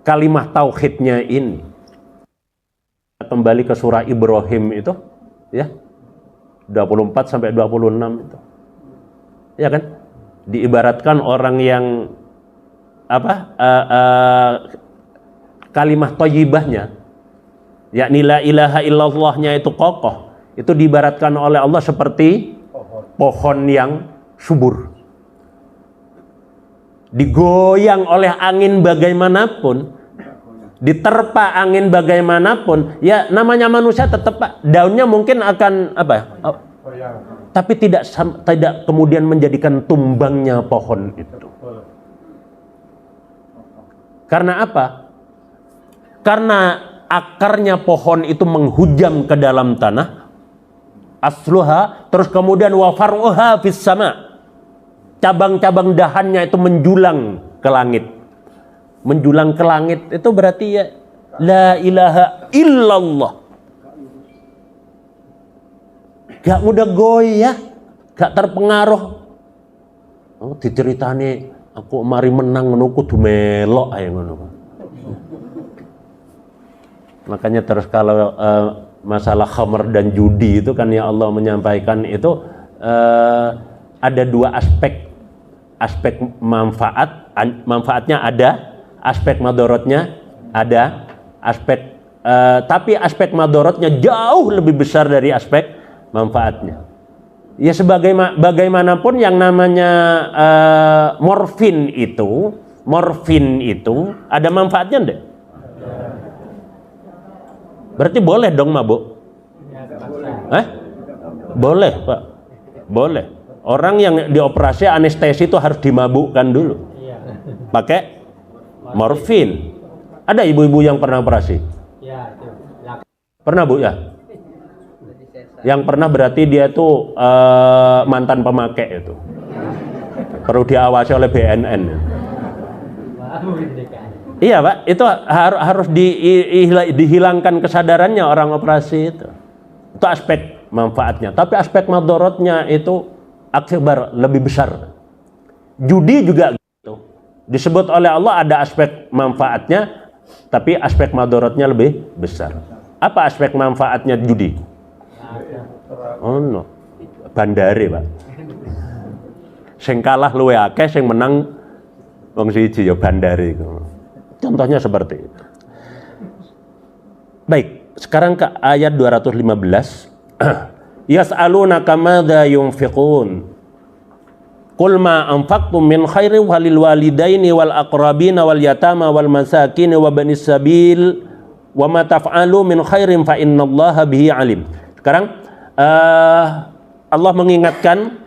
kalimat tauhidnya ini, kembali ke surah Ibrahim itu ya 24 sampai 26 itu ya kan, diibaratkan orang yang kalimat thayyibahnya yakni la ilaha illallahnya itu kokoh, itu diibaratkan oleh Allah seperti pohon yang subur, digoyang oleh angin bagaimanapun, diterpa angin bagaimanapun, ya namanya manusia tetap daunnya mungkin akan tapi tidak kemudian menjadikan tumbangnya pohon itu. Karena apa? Karena akarnya pohon itu menghujam ke dalam tanah, asluha, terus kemudian wa far'uha fis sama, cabang-cabang dahannya itu menjulang ke langit. Menjulang ke langit itu berarti ya la ilaha illallah. Gak mudah goyah, gak terpengaruh. Oh, diceritani aku mari menang ngono kudu melok ae ngono. Makanya terus kalau masalah khamr dan judi itu kan ya Allah menyampaikan itu ada dua aspek. Aspek manfaatnya ada, aspek madorotnya ada, tapi aspek madorotnya jauh lebih besar dari aspek manfaatnya. Ya bagaimanapun yang namanya morfin itu ada manfaatnya enggak? Berarti boleh dong mabuk? Boleh Pak, boleh. Orang yang dioperasi anestesi itu harus dimabukkan dulu, pakai morfin. Ada ibu-ibu yang pernah operasi? Pernah Bu ya? Yang pernah berarti dia tuh mantan pemakai itu. Perlu diawasi oleh BNN. Iya Pak, itu harus dihilangkan kesadarannya orang operasi itu. Itu aspek manfaatnya. Tapi aspek madorotnya itu akbar, lebih besar. Judi juga gitu. Disebut oleh Allah ada aspek manfaatnya, tapi aspek madorotnya lebih besar. Apa aspek manfaatnya judi? Oh no, bandare Pak. Sing kalah luwe akeh, sing menang wong siji ya bandare. Contohnya seperti itu. Baik, sekarang ke ayat 215. Yas'alunaka madza yunfiqun qul ma anfaqtum min khairin walil walidaini wal aqrabina wal yatama wal masakin wa banis sabil wa ma taf'alu min khairin fa innallaha bihi alim. Sekarang Allah mengingatkan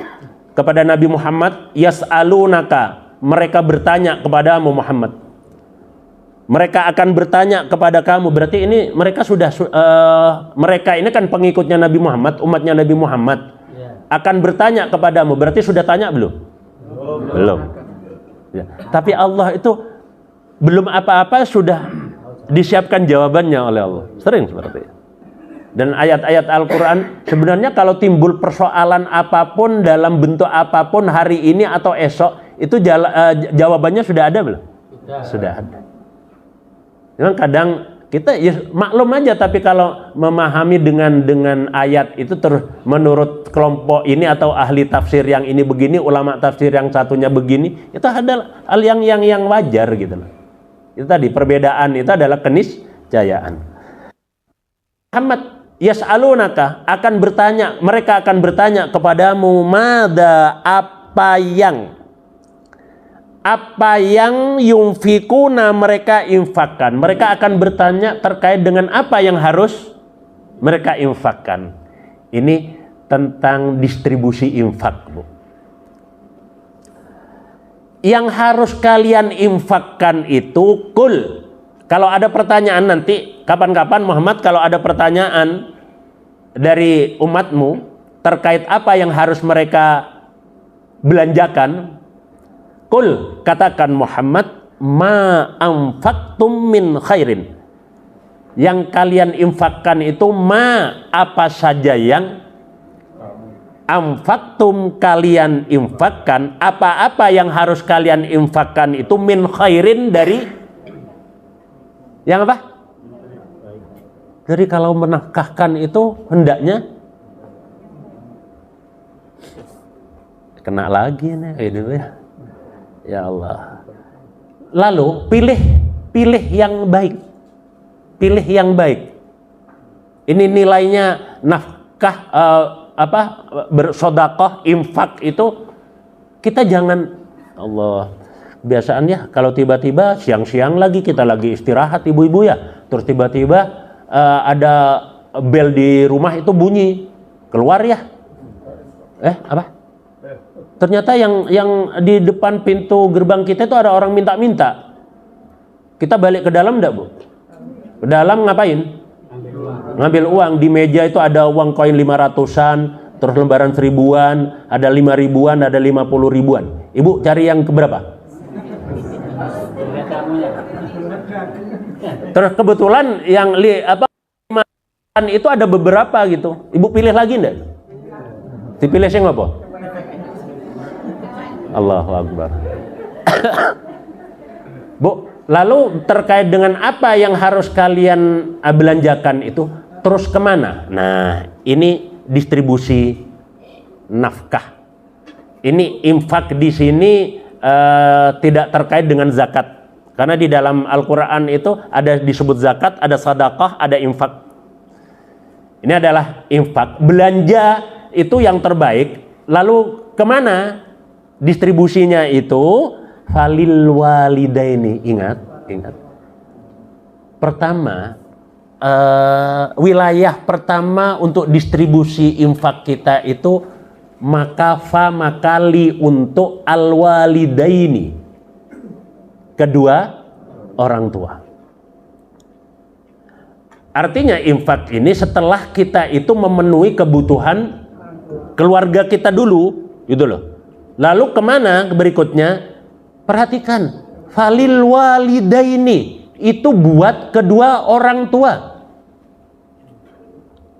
kepada Nabi Muhammad, yas'alunaka, mereka bertanya kepadamu Muhammad, mereka akan bertanya kepada kamu. Berarti ini mereka sudah mereka ini kan pengikutnya Nabi Muhammad, umatnya Nabi Muhammad, akan bertanya kepadamu. Berarti sudah tanya belum? Belum. Ya. Tapi Allah itu belum apa-apa sudah disiapkan jawabannya oleh Allah. Sering seperti itu. Dan ayat-ayat Al-Quran sebenarnya kalau timbul persoalan apapun dalam bentuk apapun hari ini atau esok, itu jawabannya sudah ada belum? Sudah ada. Memang kadang kita ya maklum aja, tapi kalau memahami dengan ayat itu terus menurut kelompok ini atau ahli tafsir yang ini begini, ulama tafsir yang satunya begini, itu adalah hal yang wajar gitu loh. Itu tadi perbedaan itu adalah keniscayaan. Muhammad yas'alunaka, akan bertanya, mereka akan bertanya kepadamu, mada, apa yang yunfikuna, mereka infakkan. Mereka akan bertanya terkait dengan apa yang harus mereka infakkan. Ini tentang distribusi infak, Bu. Yang harus kalian infakkan itu kul. Kalau ada pertanyaan nanti, kapan-kapan Muhammad kalau ada pertanyaan dari umatmu terkait apa yang harus mereka belanjakan, qul, katakan Muhammad, ma anfaqtum min khairin, yang kalian infakkan itu ma, apa saja yang anfaqtum, kalian infakkan, apa-apa yang harus kalian infakkan itu min khairin, dari yang apa? Jadi kalau menafkahkan itu hendaknya kena lagi nih ini ya. Ya Allah. Lalu pilih yang baik. Pilih yang baik. Ini nilainya nafkah bersedekah, infak itu kita jangan, Allah, biasaannya kalau tiba-tiba siang-siang lagi kita lagi istirahat ibu-ibu ya, terus tiba-tiba ada bel di rumah itu bunyi, keluar ya, apa? Ternyata yang di depan pintu gerbang kita itu ada orang minta-minta. Kita balik ke dalam enggak, Bu? Ke dalam ngapain? Ngambil uang. Di meja itu ada uang koin 500-an, terus lembaran 1000-an, ada 5 ribuan, ada 50 ribuan. Ibu cari yang keberapa? Terus kebetulan yang itu ada beberapa gitu. Ibu pilih lagi enggak? Dipilih sing apa? Allahu Akbar. Bu, lalu terkait dengan apa yang harus kalian belanjakan itu, terus kemana? Nah, ini distribusi nafkah. Ini infak di sini tidak terkait dengan zakat. Karena di dalam Al-Quran itu ada disebut zakat, ada sedekah, ada infak. Ini adalah infak. Belanja itu yang terbaik. Lalu kemana distribusinya itu? Falil walidaini. Ingat. Pertama, wilayah pertama untuk distribusi infak kita itu makali untuk al-walidaini, kedua orang tua. Artinya infak ini setelah kita itu memenuhi kebutuhan keluarga kita dulu, gitu loh. Lalu kemana berikutnya? Perhatikan, falil walidaini, itu buat kedua orang tua.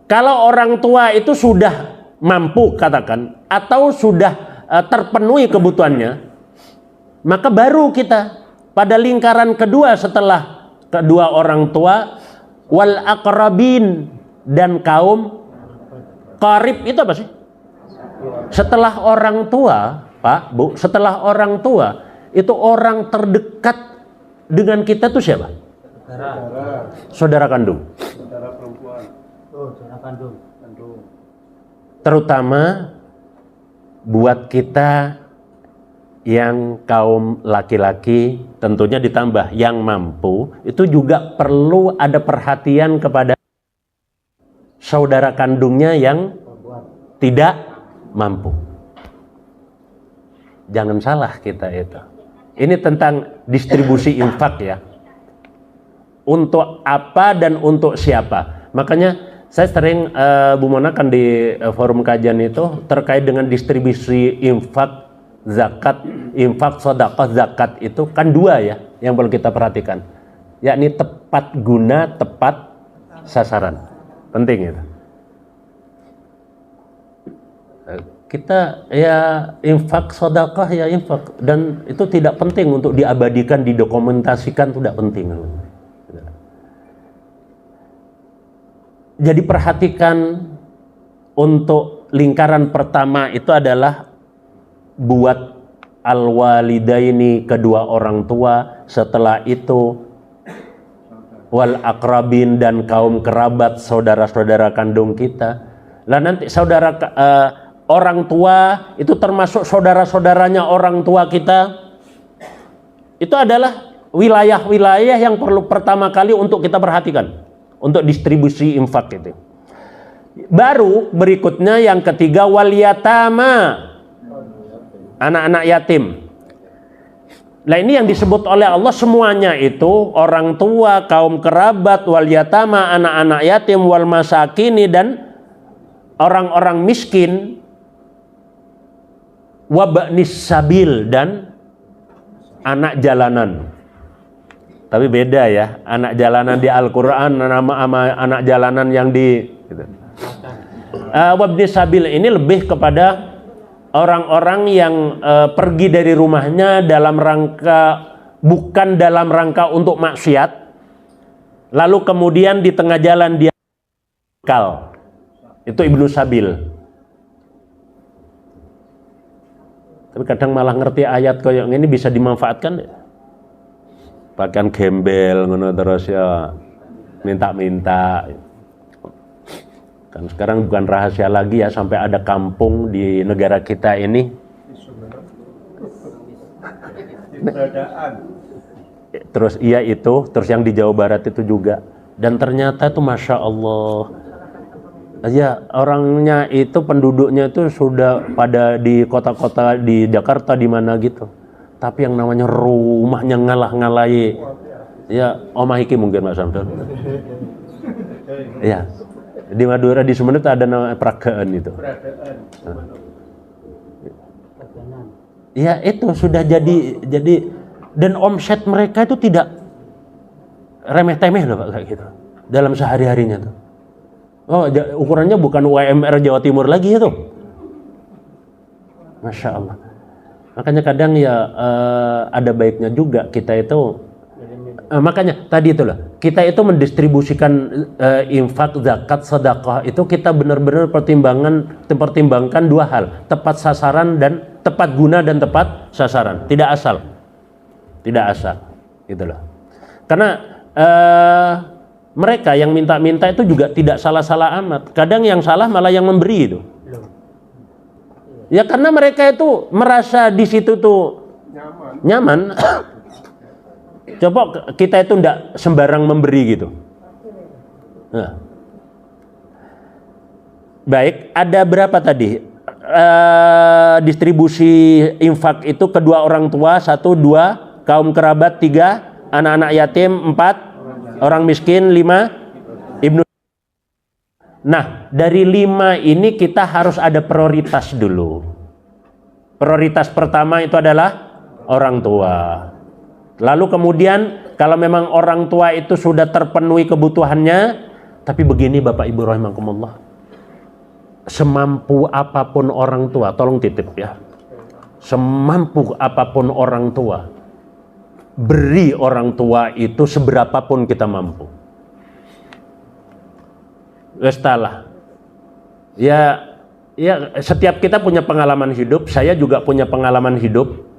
Kalau orang tua itu sudah mampu, katakan, atau sudah terpenuhi kebutuhannya, maka baru kita pada lingkaran kedua setelah kedua orang tua, wal aqrabin, dan kaum qarib. Itu apa sih? Setelah orang tua, Pak, Bu, setelah orang tua, itu orang terdekat dengan kita tuh siapa? Saudara kandung. Saudara perempuan. Saudara kandung. Terutama buat kita yang kaum laki-laki, tentunya ditambah yang mampu, itu juga perlu ada perhatian kepada saudara kandungnya yang tidak mampu. Jangan salah kita itu. Ini tentang distribusi infak ya. Untuk apa dan untuk siapa. Makanya saya sering Bu Mona kan di forum kajian itu terkait dengan distribusi infak, zakat, infak, sedekah, zakat itu kan dua ya yang perlu kita perhatikan, yakni tepat guna, tepat sasaran. Penting itu. Kita ya infak, sedekah ya infak, dan itu tidak penting untuk diabadikan, didokumentasikan, tidak penting. Jadi perhatikan untuk lingkaran pertama itu adalah buat al-walidaini, kedua orang tua, setelah itu wal aqrabin, dan kaum kerabat, saudara-saudara kandung kita. Lah nanti saudara orang tua itu termasuk saudara-saudaranya orang tua kita. Itu adalah wilayah-wilayah yang perlu pertama kali untuk kita perhatikan untuk distribusi infak itu. Baru berikutnya yang ketiga wal yatama, anak-anak yatim. Nah ini yang disebut oleh Allah semuanya itu orang tua, kaum kerabat, wal yatama, anak-anak yatim, wal masakini, dan orang-orang miskin, wabnis sabil, dan anak jalanan. Tapi beda ya, anak jalanan di Al-Quran sama anak jalanan yang di gitu. Wabnis sabil ini lebih kepada orang-orang yang pergi dari rumahnya dalam rangka, bukan dalam rangka untuk maksiat, lalu kemudian di tengah jalan dia kal. Itu ibnu sabil. Tapi kadang malah ngerti ayat kayak ini bisa dimanfaatkan. Bahkan gembel ngono terus ya minta-minta. Kan sekarang bukan rahasia lagi ya, sampai ada kampung di negara kita ini. Terus iya itu, terus yang di Jawa Barat itu juga. Dan ternyata tuh Masya Allah, ya orangnya itu, penduduknya itu sudah pada di kota-kota di Jakarta di mana gitu. Tapi yang namanya rumahnya ngalah-ngalahi. Ya, Omah Iki mungkin Mas Samsul. Ya. Di Madura di Sumenep ada nama peragaan itu. Ya, itu sudah jadi dan omset mereka itu tidak remeh-temeh loh Pak kayak gitu. Dalam sehari-harinya tuh. Oh, ukurannya bukan UMR Jawa Timur lagi itu. Masya Allah. Makanya kadang ya ada baiknya juga kita itu, makanya tadi itulah, kita itu mendistribusikan infak, zakat, sedekah itu kita benar-benar pertimbangkan dua hal, tepat sasaran dan tepat guna dan tepat sasaran, tidak asal, itulah. Karena mereka yang minta-minta itu juga tidak salah-salah amat, kadang yang salah malah yang memberi itu. Ya karena mereka itu merasa di situ tuh nyaman. Coba kita itu enggak sembarang memberi gitu. Nah. Baik, ada berapa tadi? Distribusi infak itu kedua orang tua, 1, 2, kaum kerabat 3, anak-anak yatim 4, orang miskin 5, ibnu. Nah, dari 5 ini kita harus ada prioritas dulu. Prioritas pertama itu adalah orang tua. Lalu kemudian kalau memang orang tua itu sudah terpenuhi kebutuhannya, tapi begini Bapak Ibu rahimakumullah, semampu apapun orang tua, tolong titip ya, semampu apapun orang tua, beri orang tua itu seberapapun kita mampu. Westalah. Ya setiap kita punya pengalaman hidup, saya juga punya pengalaman hidup.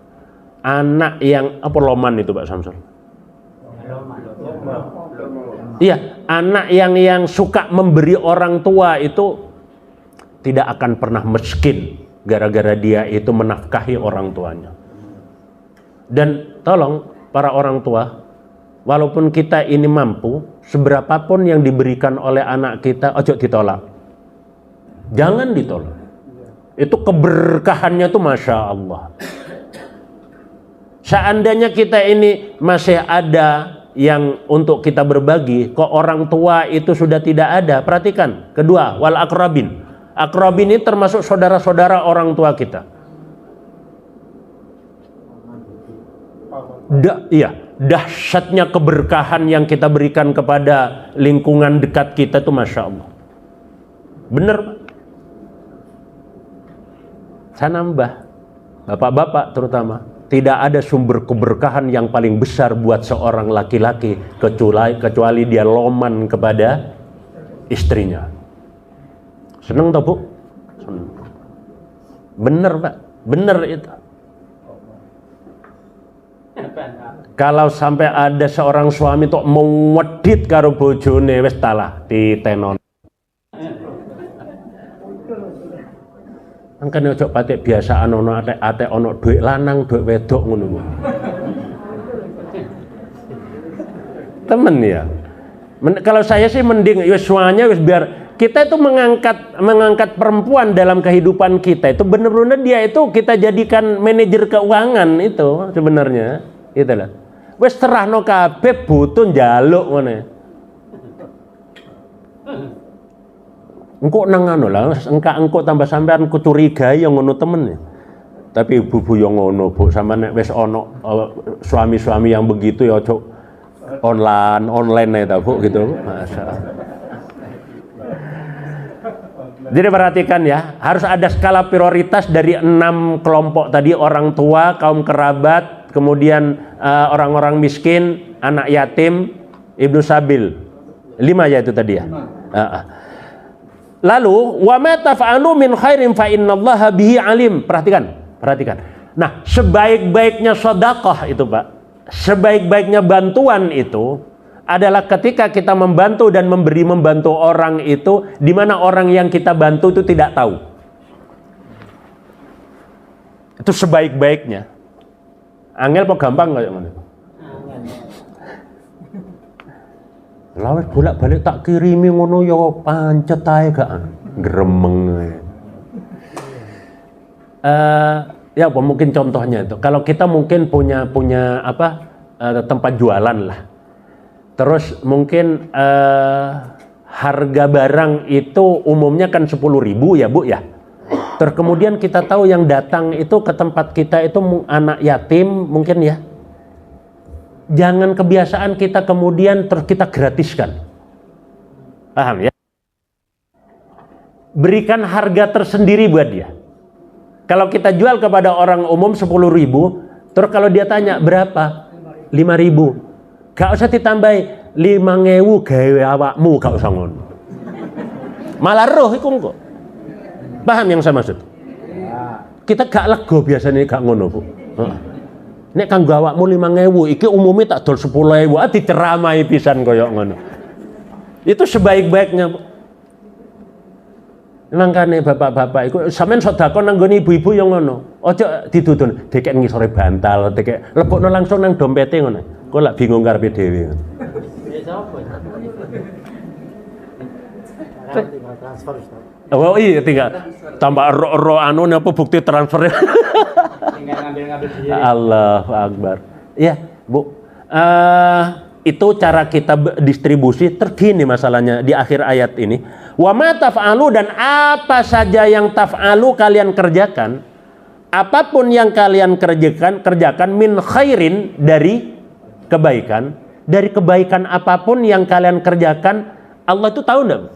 Anak yang apa loman itu Pak Samsul? Iya, anak yang suka memberi orang tua itu tidak akan pernah miskin gara-gara dia itu menafkahi orang tuanya. Dan tolong para orang tua, walaupun kita ini mampu, seberapapun yang diberikan oleh anak kita, ojo ditolak. Jangan ditolak. Itu keberkahannya tuh Masya Allah. Seandainya kita ini masih ada yang untuk kita berbagi, kok orang tua itu sudah tidak ada, perhatikan. Kedua, wal akrabin. Akrabin ini termasuk saudara-saudara orang tua kita. Dahsyatnya keberkahan yang kita berikan kepada lingkungan dekat kita itu Masya Allah. Bener Pak? Saya nambah, bapak-bapak terutama, tidak ada sumber keberkahan yang paling besar buat seorang laki-laki kecuali dia loman kepada istrinya. Seneng toh Bu? Seneng. Bener Pak, bener itu. Kalau sampai ada seorang suami tuh mau wedit karo bojone wis talah ditenon. Angkane ojo patek biasaan ono ate ono dhuwit lanang, dhuwit wedok ngono. Temen ya. Kalau saya sih mending wis suanya wis biar kita itu mengangkat perempuan dalam kehidupan kita itu benar-benar dia itu kita jadikan manajer keuangan itu sebenarnya. Itulah. Wis terahno kabeh butuh njaluk ngene. Engko nang anu lah, engko tambah sampean ku curigai yang ngono temen ya. Tapi ibu-ibu yang ngono, Bu, sama nek wis ono suami-suami yang begitu ya ojo online ya Bu gitu. Masyaallah. Jadi perhatikan ya, harus ada skala prioritas dari 6 kelompok tadi, orang tua, kaum kerabat, kemudian orang-orang miskin, anak yatim, ibnu sabil. 5 ya itu tadi ya. Lalu wa ma taf'alu min khairin fa innallaha bihi alim. Perhatikan. Nah, sebaik-baiknya sedekah itu, Pak. Sebaik-baiknya bantuan itu adalah ketika kita membantu dan membantu orang itu di mana orang yang kita bantu itu tidak tahu. Itu sebaik-baiknya. Angel apa gampang kayak ngono? Lawes bolak-balik tak kirimi ngono ya pancet ae gak gremeng. Ya apa mungkin contohnya itu. Kalau kita mungkin punya tempat jualan lah. Terus mungkin harga barang itu umumnya kan 10.000 ya Bu ya. Terus kemudian kita tahu yang datang itu ke tempat kita itu anak yatim mungkin ya. Jangan kebiasaan kita kemudian terus kita gratiskan. Paham ya? Berikan harga tersendiri buat dia. Kalau kita jual kepada orang umum 10.000, terus kalau dia tanya berapa? 5.000. Gak usah ditambahi 5.000 gawe awakmu, gak usah ngono. Malah roh iku kok. Paham yang saya maksud? Kita gak lego biasanya gak ngono, Bu. Nek kanggo awakmu 5.000, iki umumnya tak dol 10.000, diceramai pisan koyo ngono. Itu sebaik-baiknya, Bu. Mangkane bapak-bapak iku sampean sedekah nang nggone ibu-ibu yang ngono. Aja didudun dekek ngisore bantal, dekek lebokno langsung nang dompete ngono. Kok lak bingung karepe dhewe. Transfer. Oh iya tinggal tambah ro anu apa bukti transfer. Tinggal ngambil sendiri. Allahu Akbar. Iya, Bu. Itu cara kita distribusi tergini masalahnya di akhir ayat ini. Wa ma taf'alu, dan apa saja yang taf'alu kalian kerjakan, apapun yang kalian kerjakan min khairin, dari kebaikan apapun yang kalian kerjakan, Allah itu tahu enggak?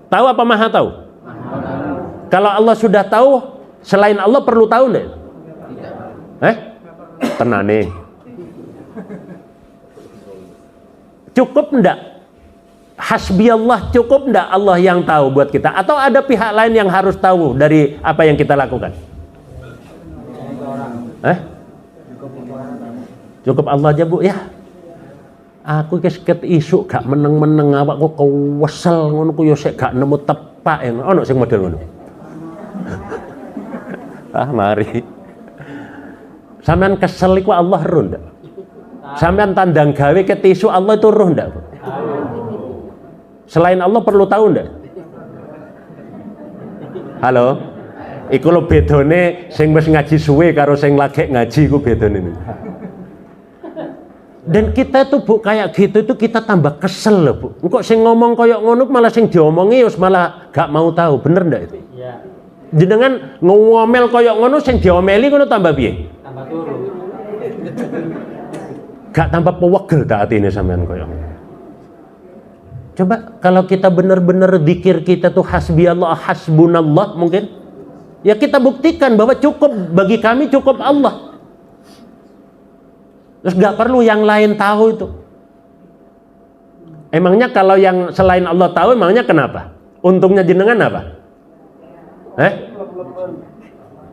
Tahu apa maha tahu? Kalau Allah sudah tahu, selain Allah perlu tahu enggak? Tenane. Cukup enggak? Hasbi Allah, cukup enggak Allah yang tahu buat kita? Atau ada pihak lain yang harus tahu dari apa yang kita lakukan? Cukup Allah aja, Bu ya. Aku kesket isu gak meneng-meneng awakku kewesel ngono ku yo sik gak nemu tepak ono sing model ngono. Mari. Sampean kesel iku Allah roh ndak? Sampean tandang gawe ke tisu Allah itu roh ndak, Bu? Selain Allah perlu tahu ndak? Halo? Iku lho bedone sing wis ngaji suwe karo sing lagi ngaji iku bedone. Dan kita tuh Bu kayak gitu itu kita tambah kesel loh, Bu. Engko sing ngomong koyok ngono malah sing diomongi wis malah gak mau tahu, bener ndak itu? Iya. Jenengan ngomel koyok ngono sing diomeli ngono tambah piye? Tambah turu. Gak tambah pewegel tak atine sampean koyok. Coba kalau kita benar-benar zikir kita tuh hasbi Allah, hasbunallah mungkin, ya kita buktikan bahwa cukup bagi kami, cukup Allah. Terus gak perlu yang lain tahu itu. Emangnya kalau yang selain Allah tahu, emangnya kenapa? Untungnya jenengan apa?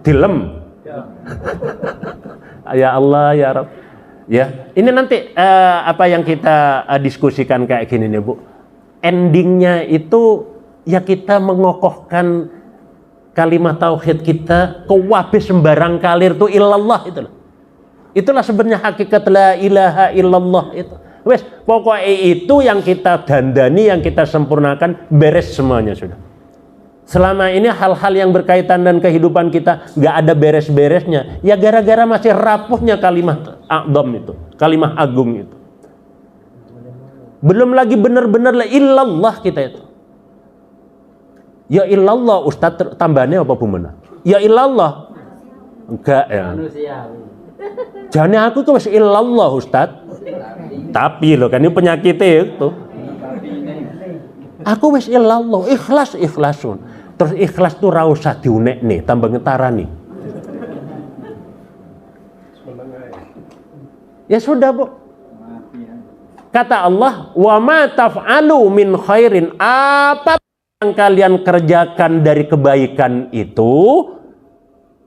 Dilem. Ya Allah, ya Rabb. Ya, ini nanti apa yang kita diskusikan kayak gini nih, Bu. Endingnya itu ya kita mengokohkan kalimat tauhid kita, kewabih sembarang kalir itu illallah itulah. Itulah sebenarnya hakikat la ilaha illallah itu. Wes, pokoknya itu yang kita dandani, yang kita sempurnakan, beres semuanya sudah. Selama ini hal-hal yang berkaitan dengan kehidupan kita nggak ada beres-beresnya, ya gara-gara masih rapuhnya kalimat a'dham itu, kalimat agung itu. Belum lagi benar-benar la illallah kita itu. Ya illallah Ustaz, tambahannya apa Bumena? Ya illallah. Enggak ya. Manusia. Jane aku tuh wis illallah Ustaz. Tapi loh kan ini penyakitnya itu. Aku wis illallah, ikhlasun. Terus ikhlas tuh ra usah diunekne, tambah ngetarani. Ya sudah, Bu. Kata Allah, "Wa ma taf'alu min khairin", apa yang kalian kerjakan dari kebaikan itu,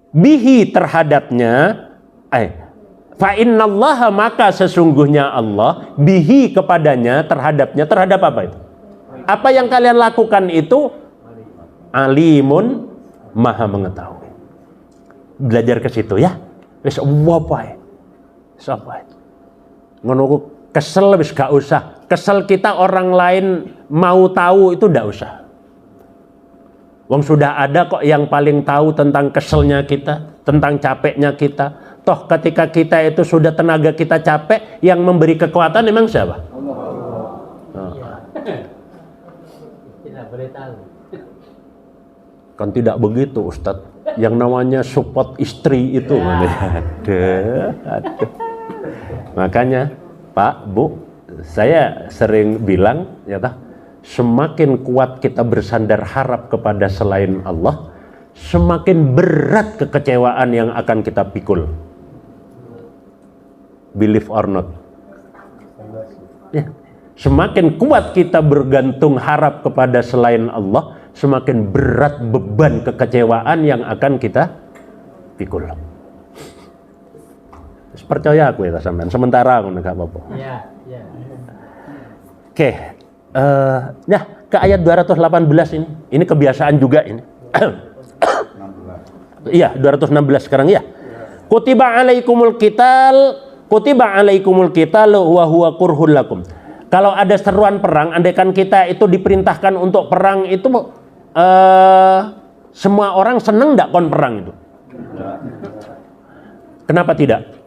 bihi terhadapnya, fa innallaha, maka sesungguhnya Allah, bihi kepadanya, terhadapnya, terhadap apa itu? Apa yang kalian lakukan itu, alimun, maha mengetahui. Belajar ke situ ya. Wis apa? Sampai ngono kesel wis gak usah. Kesel kita orang lain mau tahu itu ndak usah. Wong sudah ada kok yang paling tahu tentang keselnya kita, tentang capeknya kita. Toh ketika kita itu sudah tenaga kita capek, yang memberi kekuatan memang siapa? Allah. Tidak boleh tahu. Kan tidak begitu Ustadz. Yang namanya support istri itu aduh. Makanya Pak, Bu, saya sering bilang ya tah, semakin kuat kita bersandar harap kepada selain Allah, semakin berat kekecewaan yang akan kita pikul. Believe or not. Ya. Semakin kuat kita bergantung harap kepada selain Allah, semakin berat beban kekecewaan yang akan kita pikul. Percaya aku ya sampean. Sementara aku enggak apa-apa. Iya. Oke. Nah, ke ayat 218 ini. Ini kebiasaan juga ini. Iya, 216 sekarang ya. Kutiba alaikumul qital wa huwa kurhul lakum. Kalau ada seruan perang, andaikan kita itu diperintahkan untuk perang itu, semua orang senang enggak kon perang itu? Kenapa tidak?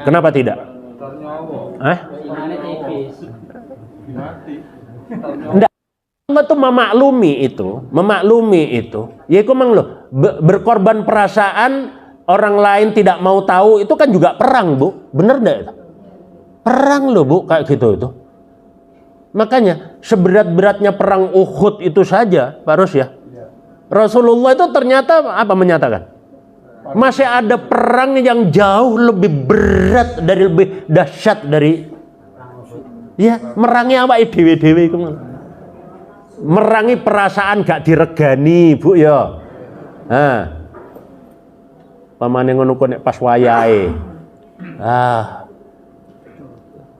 Kenapa tidak? Enggak. Allah tuh memaklumi itu. Ya itu memang loh, berkorban perasaan orang lain tidak mau tahu itu kan juga perang, Bu. Bener enggak itu? Perang loh, Bu, kayak gitu itu. Makanya seberat-beratnya perang Uhud itu saja, Pak Rus ya. Rasulullah itu ternyata apa menyatakan? Masih ada perang yang jauh lebih berat dari, lebih dahsyat dari, ya, merangi apa dewe-dewe itu. Merangi perasaan gak diregani, Bu ya. Nah, pamane ngono kok nek pas wayahe.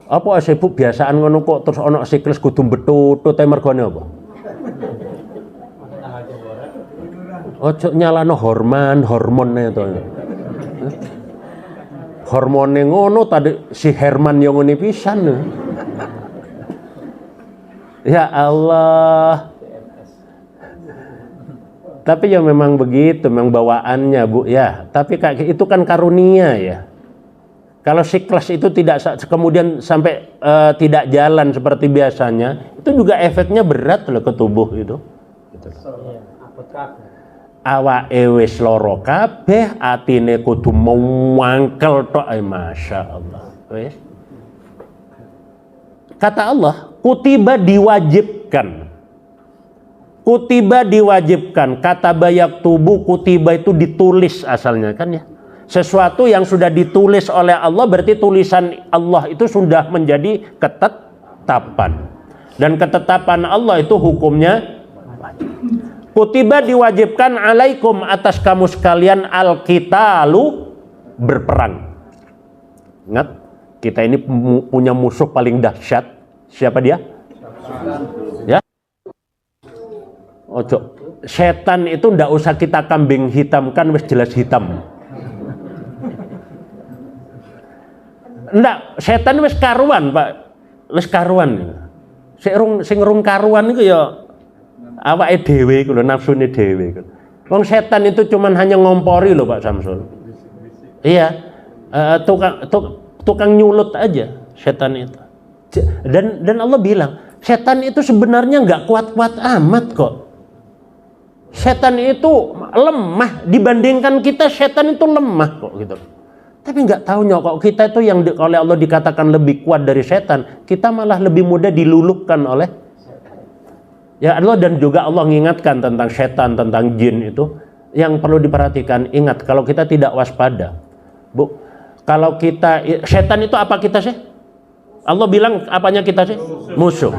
Apa sibuk biasaan ngono kok terus ana siklus kudu betutut mergone apa? Ojo nyalano hormon itu. Hormone ngono tadi si Herman yang ngene pisan. Ya Allah. Tapi ya memang begitu, memang bawaannya, Bu ya. Tapi kayak itu kan karunia ya. Kalau siklus itu tidak kemudian sampai tidak jalan seperti biasanya, itu juga efeknya berat loh ke tubuh itu. Gitu. Awake wis lara kabeh, atine kudu mangkel tok, masyaallah. Wis. Kata Allah, kutiba diwajibkan. Kutiba diwajibkan. Kata bayak tubuh, kutiba itu ditulis asalnya kan ya. Sesuatu yang sudah ditulis oleh Allah berarti tulisan Allah itu sudah menjadi ketetapan. Dan ketetapan Allah itu hukumnya wajib. Kutiba diwajibkan alaikum atas kamu sekalian al-qitalu, berperang. Ingat, kita ini punya musuh paling dahsyat. Siapa dia? Ya. Ojo, setan itu ndak usah kita kambing hitamkan, wis jelas hitam. Ndak, setan wis karuan, Pak. Wis karuan. Sing rung karuan iku ya awake dhewe iku lho, nafsune dhewe iku. Wong setan itu cuman hanya ngompori loh Pak Samsul. Iya. Tukang nyulut aja setan itu. Dan Allah bilang, setan itu sebenarnya nggak kuat-kuat amat kok. Setan itu lemah dibandingkan kita, setan itu lemah kok gitu. Tapi nggak tahunya kok kita itu yang oleh Allah dikatakan lebih kuat dari setan, kita malah lebih mudah diluluhkan oleh ya Allah. Dan juga Allah mengingatkan tentang setan, tentang jin itu yang perlu diperhatikan. Ingat, kalau kita tidak waspada, Bu, kalau kita, setan itu apa kita sih? Allah bilang apanya kita sih? Musuh.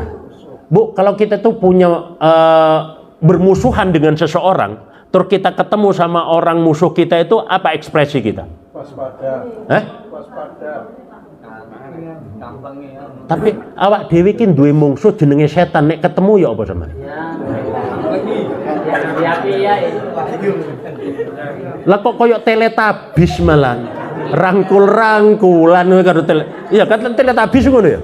Bu, kalau kita tuh punya bermusuhan dengan seseorang, terus kita ketemu sama orang musuh kita, itu apa ekspresi kita? Waspada. Waspada. Tapi awak dhewe ki duwe mungsuh jenenge setan, nek ketemu ya apa sama? Lah kok koyok teletabis malah rangkul-rangkulan karo iya kan teletabis ngono ya.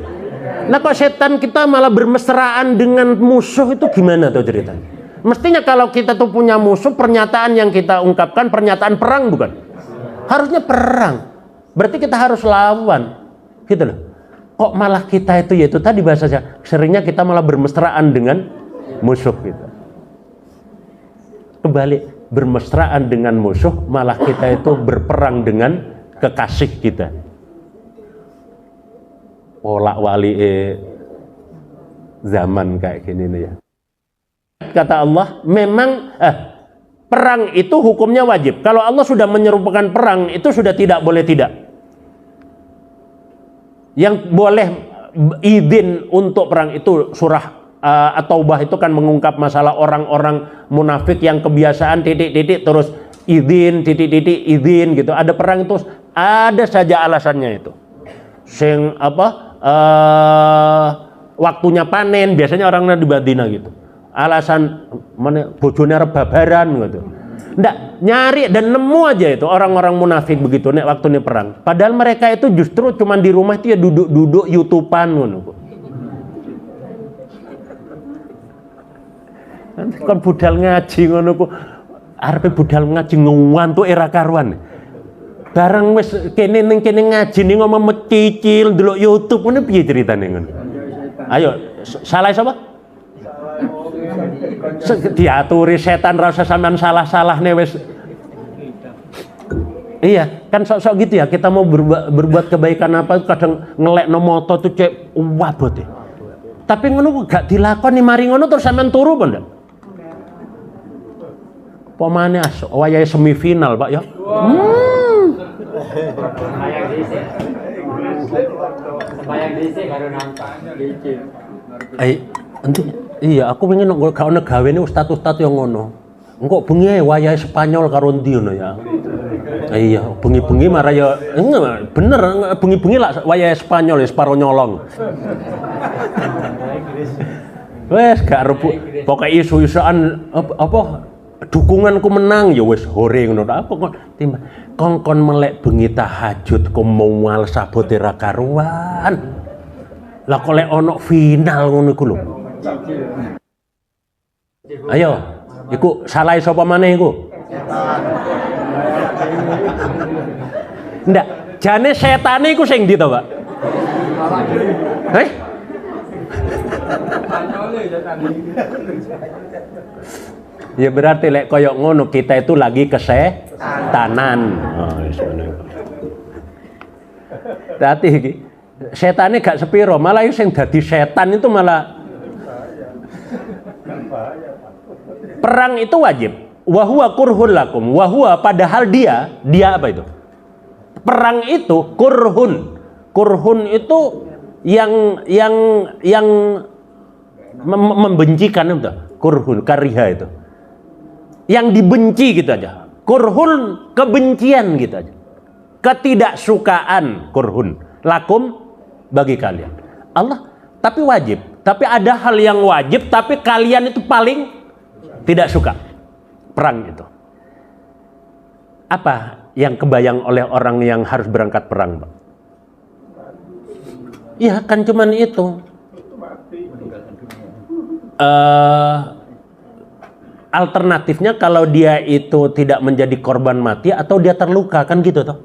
Nah kok setan kita malah bermesraan dengan musuh, itu gimana tuh ceritanya? Mestinya kalau kita tuh punya musuh, pernyataan yang kita ungkapkan pernyataan perang, bukan? Harusnya perang. Berarti kita harus lawan. Gitu loh. Kok malah kita itu, yaitu tadi bahasanya, seringnya kita malah bermesraan dengan musuh gitu. Kebalik, bermesraan dengan musuh, malah kita itu berperang dengan kekasih kita. Polak wali zaman kayak gini nih ya. Kata Allah, memang perang itu hukumnya wajib. Kalau Allah sudah menyerupakan perang, itu sudah tidak boleh tidak. Yang boleh izin untuk perang itu surah At-Taubah itu kan mengungkap masalah orang-orang munafik yang kebiasaan titik-titik terus izin titik-titik izin gitu. Ada perang itu ada saja alasannya itu. Sing apa? Waktunya panen, biasanya orangnya di Madinah gitu. Alasan mana bojone arep babaran gitu. Ndak, nyari dan nemu aja itu orang-orang munafik begitu nek waktu ini perang. Padahal mereka itu justru cuman di rumah itu ya duduk-duduk YouTubean ngono kok. Kan budal ngaji ngono kok. Arepe budal ngaji ngantuk era karuan. Barang wis kene ning kene ngaji ning ngomong mecicil ndelok YouTube ngono piye ceritane ngono. Ayo, salah sapa? Diaturi setan, rasa sampean salah-salahne wis. Iya, kan sok-sok gitu ya. Kita mau berbuat kebaikan apa kadang ngelekno moto tuh cek wabot ya. Tapi ngono gak dilakoni mari ngono terus sampean turu apa ndak? Pemane wayahe semifinal, Pak ya. Sembayang dhisik karo nonton. Iya, aku pengen gak ono gawene ustad-ustad yang ngono. Engko bengi ae wayahe Spanyol karo ndi ngono ya. Iya, bengi-bengi marah ya bener, bengi-bengi lak wayahe Spanyol ya separo nyolong. Wes gak rebut, pokoke isu-isuan apa dukunganku menang ya wis hore ngono ta apa kok timbang kongkon melek bengi tahajud kok mual sabote ra karuan. Lah kok lek ono final ngono iku lho. Ayo, iku salah sapa maneh iku? Ndak, jane setane iku sing ndi to, Pak? Ya berarti lek koyok ngono kita itu lagi kesetanan. Berarti iki setane gak sepiro, malah sing dadi setan itu malah perang itu wajib. Wa huwa kurhun lakum. Wa huwa padahal dia apa itu? Perang itu kurhun. Kurhun itu yang membencikan itu. Kurhun, kariha itu. Yang dibenci gitu aja. Kurhun, kebencian gitu aja. Ketidaksukaan kurhun lakum bagi kalian. Allah, tapi wajib. Tapi ada hal yang wajib tapi kalian itu paling tidak suka. Perang itu. Apa yang kebayang oleh orang yang harus berangkat perang, Pak? Iya, kan cuman itu. Alternatifnya kalau dia itu tidak menjadi korban mati atau dia terluka, kan gitu toh.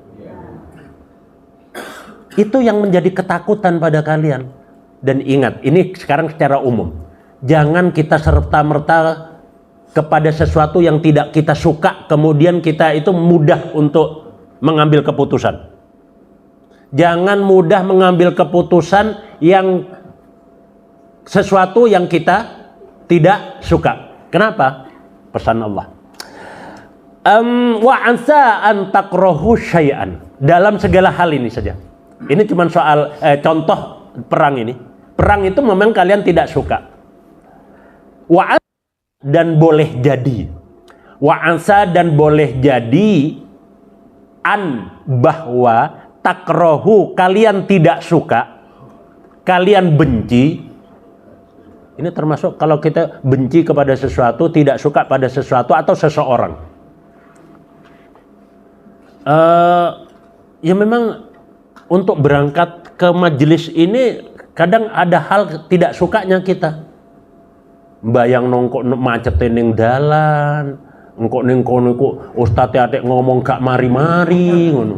Itu yang menjadi ketakutan pada kalian. Dan ingat, ini sekarang secara umum. Jangan kita serta-merta kepada sesuatu yang tidak kita suka, kemudian kita itu mudah untuk mengambil keputusan. Jangan mudah mengambil keputusan yang sesuatu yang kita tidak suka. Kenapa? Pesan Allah. Wa ansa an takrahu syai'an. Dalam segala hal ini saja. Ini cuma soal contoh perang ini. Perang itu memang kalian tidak suka. Wa dan boleh jadi. Wa ansa dan boleh jadi an bahwa takrahu kalian tidak suka, kalian benci. Ini termasuk kalau kita benci kepada sesuatu, tidak suka pada sesuatu atau seseorang. Ya memang untuk berangkat ke majelis ini kadang ada hal tidak sukanya kita. Bayang nongkok macetin ning dalan, engkok ning kono iku ustaz atik ngomong gak mari-mari ngono.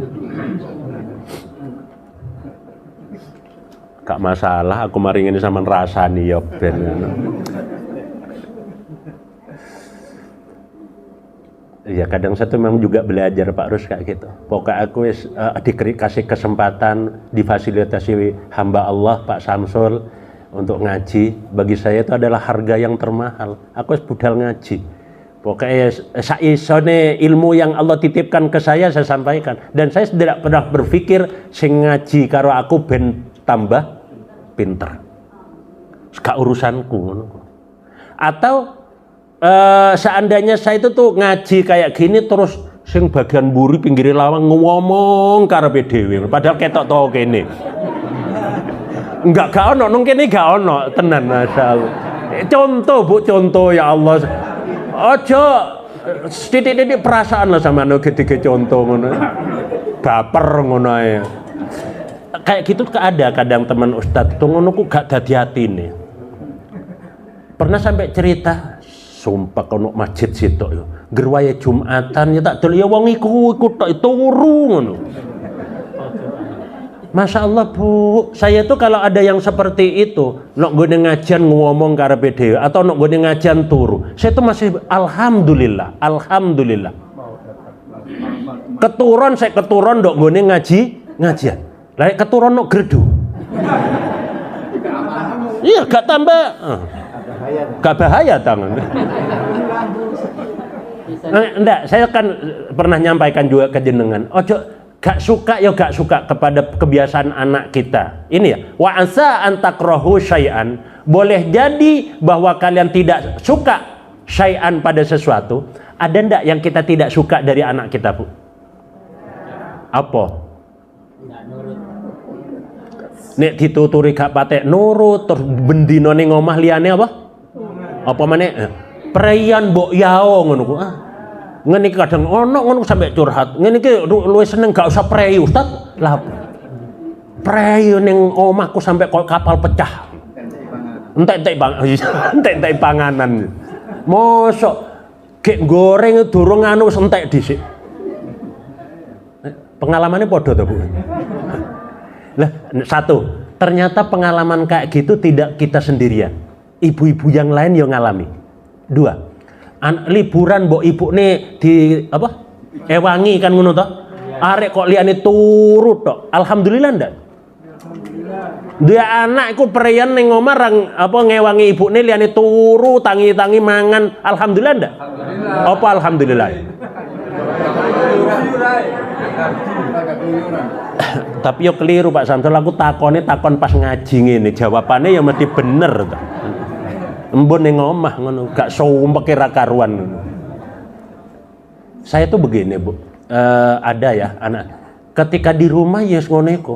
Gak masalah, aku mari ngene sampean rasani ya ben ngono. Ya kadang saya tuh memang juga belajar Pak Rus kayak gitu. Pokoknya aku dikasih kesempatan difasilitasi hamba Allah Pak Samsul untuk ngaji. Bagi saya itu adalah harga yang termahal. Aku budal ngaji. Pokoknya saisone ilmu yang Allah titipkan ke saya sampaikan. Dan saya tidak pernah berpikir sing ngaji karo aku ben tambah pinter. Gak urusanku. Atau seandainya saya itu tuh ngaji kayak gini terus sing bagian mburi pinggir lawang ngomong karepe dhewe padahal ketok to kene. Enggak gak ono nang kene gak ono tenan masyaallah. Contoh Bu, contoh ya Allah. Aja sithik-sithik perasaan lah sama gede-gede contoh ngono. Baper ngono ae. Kayak gitu ada kadang teman ustaz tuh ngono ku gak dadi atine. Pernah sampai cerita sumpah kono masjid sitok yo. Gerwaye Jumatan ya tak dol ya wong iku tok turu ngono. Masya Allah Bu, saya tuh kalau ada yang seperti itu, nok gue ngajian ngomong karepe dhewe atau nok gue ngajian turu, saya tuh masih alhamdulillah, alhamdulillah. Keturun saya keturun nok gue ngajian, lah keturun nok gerdu. Iya gak tambah, gak bahaya tangan. Enggak, saya kan pernah nyampaikan juga ke jenengan. Ojo gak suka ya gak suka kepada kebiasaan anak kita. Ini ya, wa asa an takrahu syai'an. Boleh jadi bahwa kalian tidak suka syai'an pada sesuatu. Ada ndak yang kita tidak suka dari anak kita, Bu? Apa? Nek dituturi gak patek nurut, terus bendino ning omah liyane apa? Apa meneh? Preyan mbok yao ngono ku. Ngene iki kadang ono ngono sampai curhat. Ngene iki luwih seneng gak usah prei Ustaz. Lah prei ning omahku sampai kapal pecah. Entek-entek panganan. Mosok gek goreng durung anu wis entek dhisik. Pengalamannya podo to, Bu? Lah satu, ternyata pengalaman kayak gitu tidak kita sendirian. Ibu-ibu yang lain yang ngalami. Dua, liburan mbok ibune di apa? Ewangi kan ngono to? Arek kok liyane turu tok. Alhamdulillah ndak? Dia anak iku preyan ning omah apa ngewangi ibune liyane turu, tangi-tangi mangan. Alhamdulillah ndak? Apa alhamdulillah? Tapi yo keliru Pak Samsul, aku takon pas ngaji ngene, jawabannya ya mesti bener to. Embun ning omah ngono, gak sumpek ra karuan ngono. Saya tuh begini, Bu. Ada ya anak ketika di rumah ya ngono iku.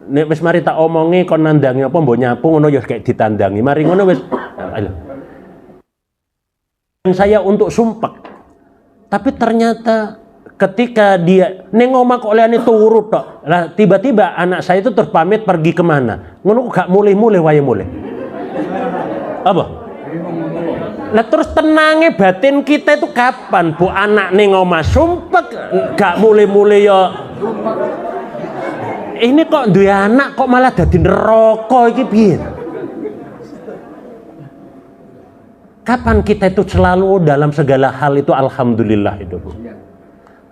Nek wis mari tak omongi kon nandangi apa mbok nyapu ngono ya kayak ditandangi. Mari ngono wis saya untuk sumpek. Tapi ternyata ketika dia ning omah kok liyane turu tok. Lah tiba-tiba anak saya itu terpamit pergi kemana? Ngono gak mulih-mulih wae mulih. Apa? Lah terus tenange batin kita itu kapan? Bu anak ning omah sumpek gak mulih-mulih ya. Ini kok duwe anak kok malah dadi neraka iki piye? Kapan kita itu selalu dalam segala hal itu alhamdulillah itu, Bu?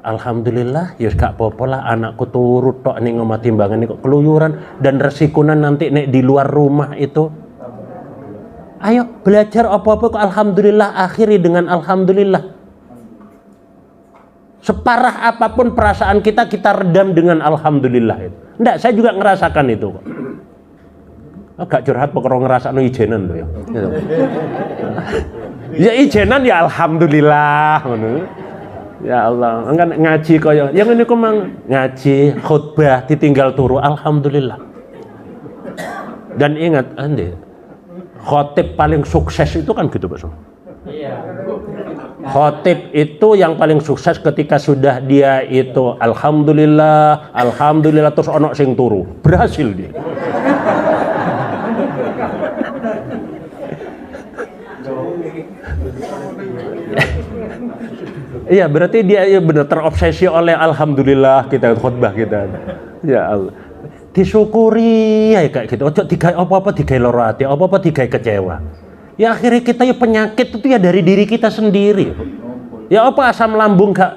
Alhamdulillah, ya gak apa-apa lah anakku turut tok ning omah timbangan kok keluyuran dan resikonya nanti nek di luar rumah itu. Ayo belajar apa-apa kok alhamdulillah, akhiri dengan alhamdulillah. Separah apapun perasaan kita redam dengan alhamdulillah itu. Nggak, saya juga ngerasakan itu kok. Agak curhat pokoknya ngerasakno ijenan lho ya. Ya ijenan ya alhamdulillah ngono. Ya Allah, enggak ngaji kaya yang ini kok mang ngaji khutbah ditinggal turu alhamdulillah. Dan ingat ande khotib paling sukses itu kan gitu Pak. Iya. Khotib itu yang paling sukses ketika sudah dia itu alhamdulillah terus ono sing turu. Berhasil dia. Iya, berarti dia ya benar terobsesi oleh alhamdulillah kita khutbah kita. Ya Allah. Disyukuri ya kayak gitu. Ojo digawe apa-apa digawe lara ati, apa-apa digawe kecewa. Ya akhirnya kita ya penyakit itu ya dari diri kita sendiri. Ya apa asam lambung gak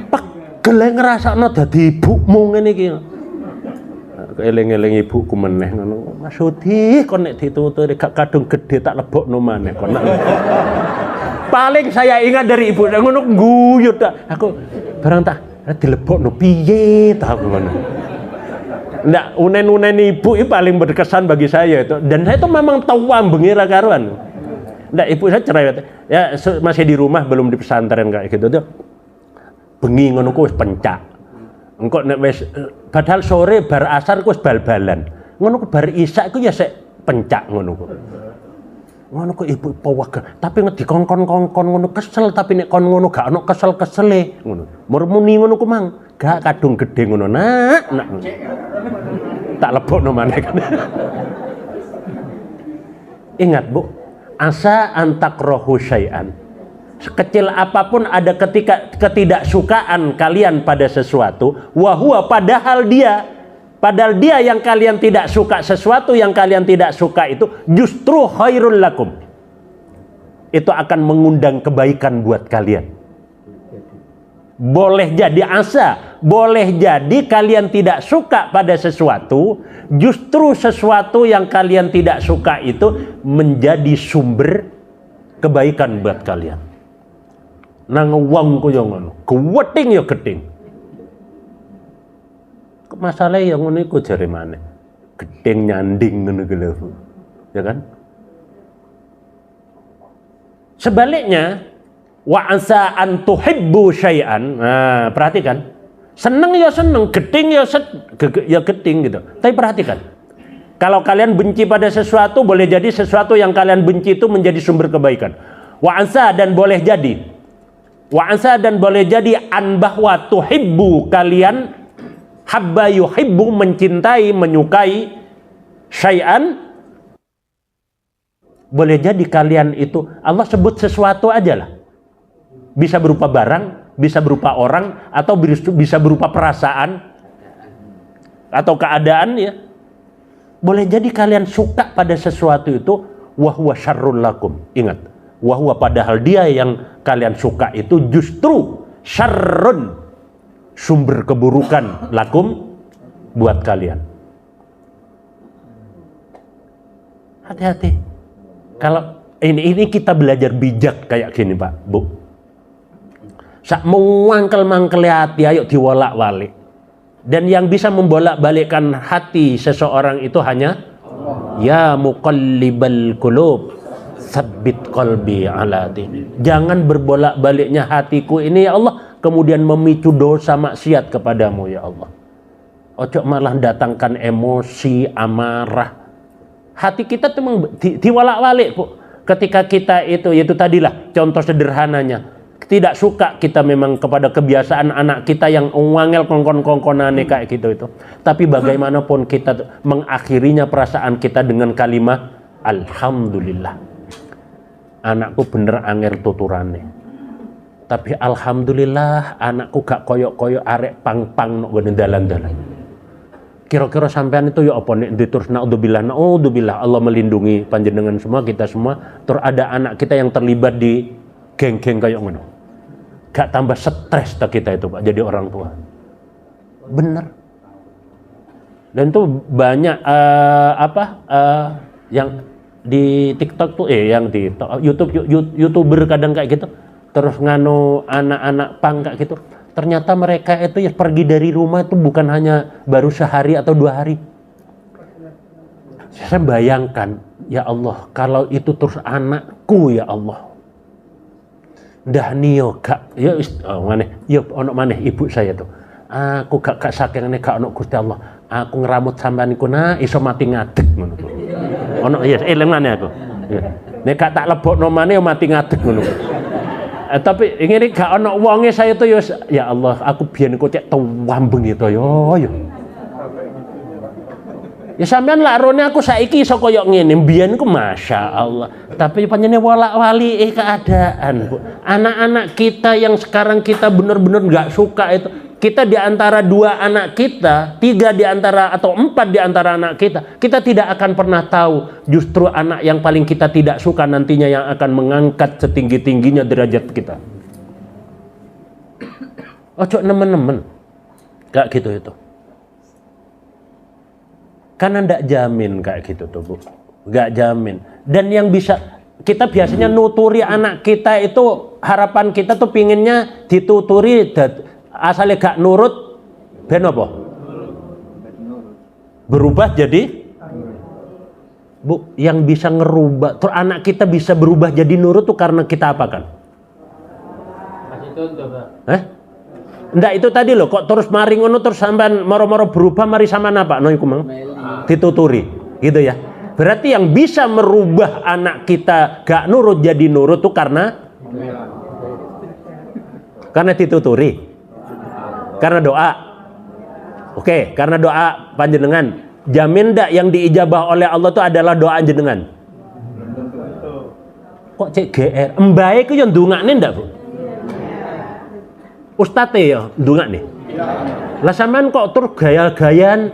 pegel ngrasakno dadi ibumu ngene iki. Eling-eling ibuku meneh ngono. Mas Sudi kon nek dituturi gak kadung gede tak lebokno maneh kon. Paling saya ingat dari ibu ngono guyu tak. Aku barang tak dilebokno piye ta ngono. Ndak unen-unen ibu itu paling berkesan bagi saya itu. Dan saya itu memang tahu ambengi ra karuan. Ndak ibu saya cerewet. Ya masih di rumah belum di pesantren kayak gitu tuh. Bengi ngono ku wis pencak. Engko nek wis padahal sore bar asar ku wis bal-balan. Ngono ku bar isya ku ya sik pencak ngono ku. Ngono ku ibu pewega, tapi dikongkon-kongkon ngono kesel tapi nek kon ngono gak ono kesel-kesele ngono. Murmuni ngono ku mang, gak kadung gede ngono. Nak. Tak lebokno maneh kan. Ingat Bu, asa antakrahu syai'an. Sekecil apapun ada ketika ketidaksukaan kalian pada sesuatu, wahua padahal dia yang kalian tidak suka, sesuatu yang kalian tidak suka itu justru khairul lakum. Itu akan mengundang kebaikan buat kalian. Boleh jadi asa, boleh jadi kalian tidak suka pada sesuatu, justru sesuatu yang kalian tidak suka itu menjadi sumber kebaikan buat kalian. Nang wong ku yo ngono, geweting ya geding. Masalah yang ngono iku jare maneh. Geding nyanding ngono ku lho. Ya kan? Sebaliknya, wa asa an tuhibbu syai'an. Nah, perhatikan. Seneng ya seneng, geding ya geding gitu. Tapi perhatikan. Kalau kalian benci pada sesuatu, boleh jadi sesuatu yang kalian benci itu menjadi sumber kebaikan. Wa asa dan boleh jadi an bahwa tuhibbu kalian habba yuhibbu mencintai, menyukai syai'an. Boleh jadi kalian itu Allah sebut sesuatu aja lah. Bisa berupa barang, bisa berupa orang, atau bisa berupa perasaan atau keadaan ya. Boleh jadi kalian suka pada sesuatu itu wahwa syarrul lakum. Ingat, wahwa padahal dia yang kalian suka itu justru syarrun, sumber keburukan lakum buat kalian. Hati-hati. Kalau ini kita belajar bijak kayak gini Pak, Bu. Sak mangkel-mangkel hati ayo diwolak-walik. Dan yang bisa membolak-balikkan hati seseorang itu hanya ya muqallibal qulub tsabbit qalbi ala dinik. Jangan berbolak-baliknya hatiku ini ya Allah, kemudian memicu dosa maksiat kepadamu ya Allah. Ojo malah datangkan emosi, amarah. Hati kita tuh diwalak-walik, Bu. Ketika kita itu, yaitu tadilah contoh sederhananya, tidak suka kita memang kepada kebiasaan anak kita yang ngangel kongkon-kongkonane kayak gitu itu. Tapi bagaimanapun kita mengakhirinya perasaan kita dengan kalimat alhamdulillah. Anakku bener angel tuturane. Tapi alhamdulillah anakku gak koyok-koyok arek pang-pang nok dalan-dalan. kira-kira sampean itu ya apa nek terus naudzubillah Allah melindungi panjenengan semua, kita semua, terus ada anak kita yang terlibat di geng-geng kayak ngono. Gak tambah stres tak kita itu Pak jadi orang tua. Bener. Dan itu banyak yang di TikTok tuh yang di YouTuber kadang kayak gitu. Terus ngano anak-anak pang kayak gitu. Ternyata mereka itu ya pergi dari rumah itu bukan hanya baru sehari atau 2 hari. Saya bayangkan, ya Allah, kalau itu terus anakku ya Allah. Dah niyo kak, ya maneh, ya ono maneh ibu saya tuh. Aku gak saking gak ono Gusti Allah. Aku ngeramut sampean iku iso mati ngadeg ngono. Ono ya elengane aku. Ya. Nek gak tak lebokno maneh mati ngadeg ngono. Tapi ini gak ono wonge saya tuh ya Allah, aku biyen kok cek tuwambeng itu yo. Ya sampean larone aku saiki iso koyo ngene, mbiyen ku Masya Allah. Tapi panjenengan walak-wali keadaan, Bu. Anak-anak kita yang sekarang kita bener-bener gak suka itu, kita di antara 2 anak kita, 3 di antara atau 4 di antara anak kita tidak akan pernah tahu justru anak yang paling kita tidak suka nantinya yang akan mengangkat setinggi-tingginya derajat kita. Ojo nemen-nemen kayak gitu itu. Karena ndak jamin kayak gitu tuh Bu, nggak jamin. Dan yang bisa kita biasanya nuturi anak kita itu, harapan kita tuh pinginnya dituturi. Asalnya gak nurut, ben apa? Berubah jadi Bu, yang bisa ngerubah terus anak kita bisa berubah jadi nurut tuh karena kita apakan? Kasih contoh, Pak. Ndak itu tadi loh, kok terus mari ngono terus sampean moro-moro berubah mari sama napa? No iku mang. Dituturi, gitu ya. Berarti yang bisa merubah anak kita gak nurut jadi nurut tuh karena dituturi. Karena doa. Oke, karena doa panjenengan. Jamin ndak yang diijabah oleh Allah itu adalah doa jenengan? Kok cek GR? Mbae ku yo ndongakne ndak, Bu? Ustadz ya ndongakne. Lah sampean kok terus gaya-gayaan?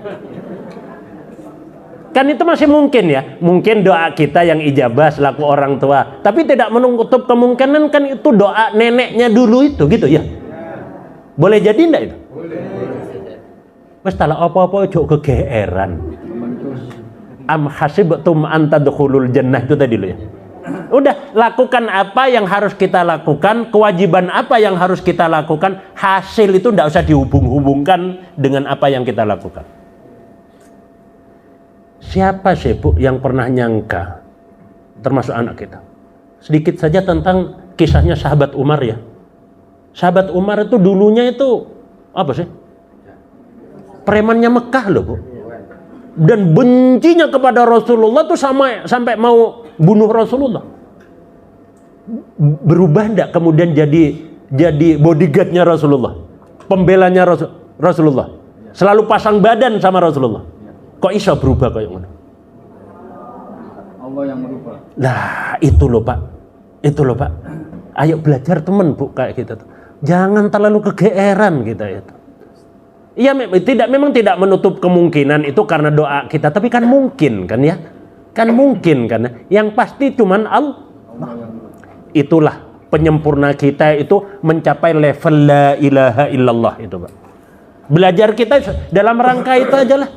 Kan itu masih mungkin ya. Mungkin doa kita yang ijabah selaku orang tua. Tapi tidak menutup kemungkinan kan itu doa neneknya dulu itu gitu ya. Boleh jadi enggak itu? Boleh. Wes tala apa-apa ojo kegeeran. Am hasibtum an tadkhulul jannah itu tadi lo ya. Udah, lakukan apa yang harus kita lakukan, kewajiban apa yang harus kita lakukan, hasil itu enggak usah dihubung-hubungkan dengan apa yang kita lakukan. Siapa sih Bu yang pernah nyangka, termasuk anak kita, sedikit saja tentang kisahnya sahabat Umar ya. Sahabat Umar itu dulunya itu apa sih? Premannya Mekah loh Bu. Dan bencinya kepada Rasulullah tuh sampai mau bunuh Rasulullah. Berubah enggak kemudian jadi bodyguardnya Rasulullah, pembelanya Rasulullah, selalu pasang badan sama Rasulullah. Kok iso berubah kayak ngono? Allah yang merubah. Nah, itu loh Pak. Itu loh Pak. Ayo belajar temen Bu kayak gitu tuh. Jangan terlalu kegeeran kita itu. Iya, memang tidak menutup kemungkinan itu karena doa kita, tapi kan mungkin kan ya? Kan mungkin kan ya? Yang pasti cuman Allah. Itulah penyempurna kita itu mencapai level la ilaha illallah itu Pak. Belajar kita dalam rangka itu aja lah.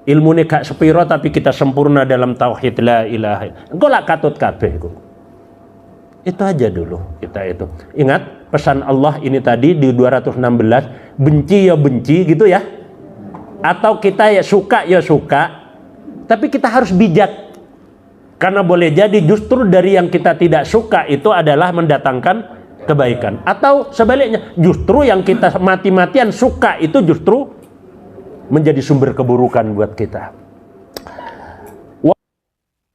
Ilmu ini gak sepiro tapi kita sempurna dalam tauhid la ilaha illallah. Engko lak katut kabeh iku. Itu aja dulu kita itu. Ingat pesan Allah ini tadi di 216, benci ya benci gitu ya. Atau kita ya suka, tapi kita harus bijak. Karena boleh jadi justru dari yang kita tidak suka itu adalah mendatangkan kebaikan. Atau sebaliknya, justru yang kita mati-matian suka itu justru menjadi sumber keburukan buat kita.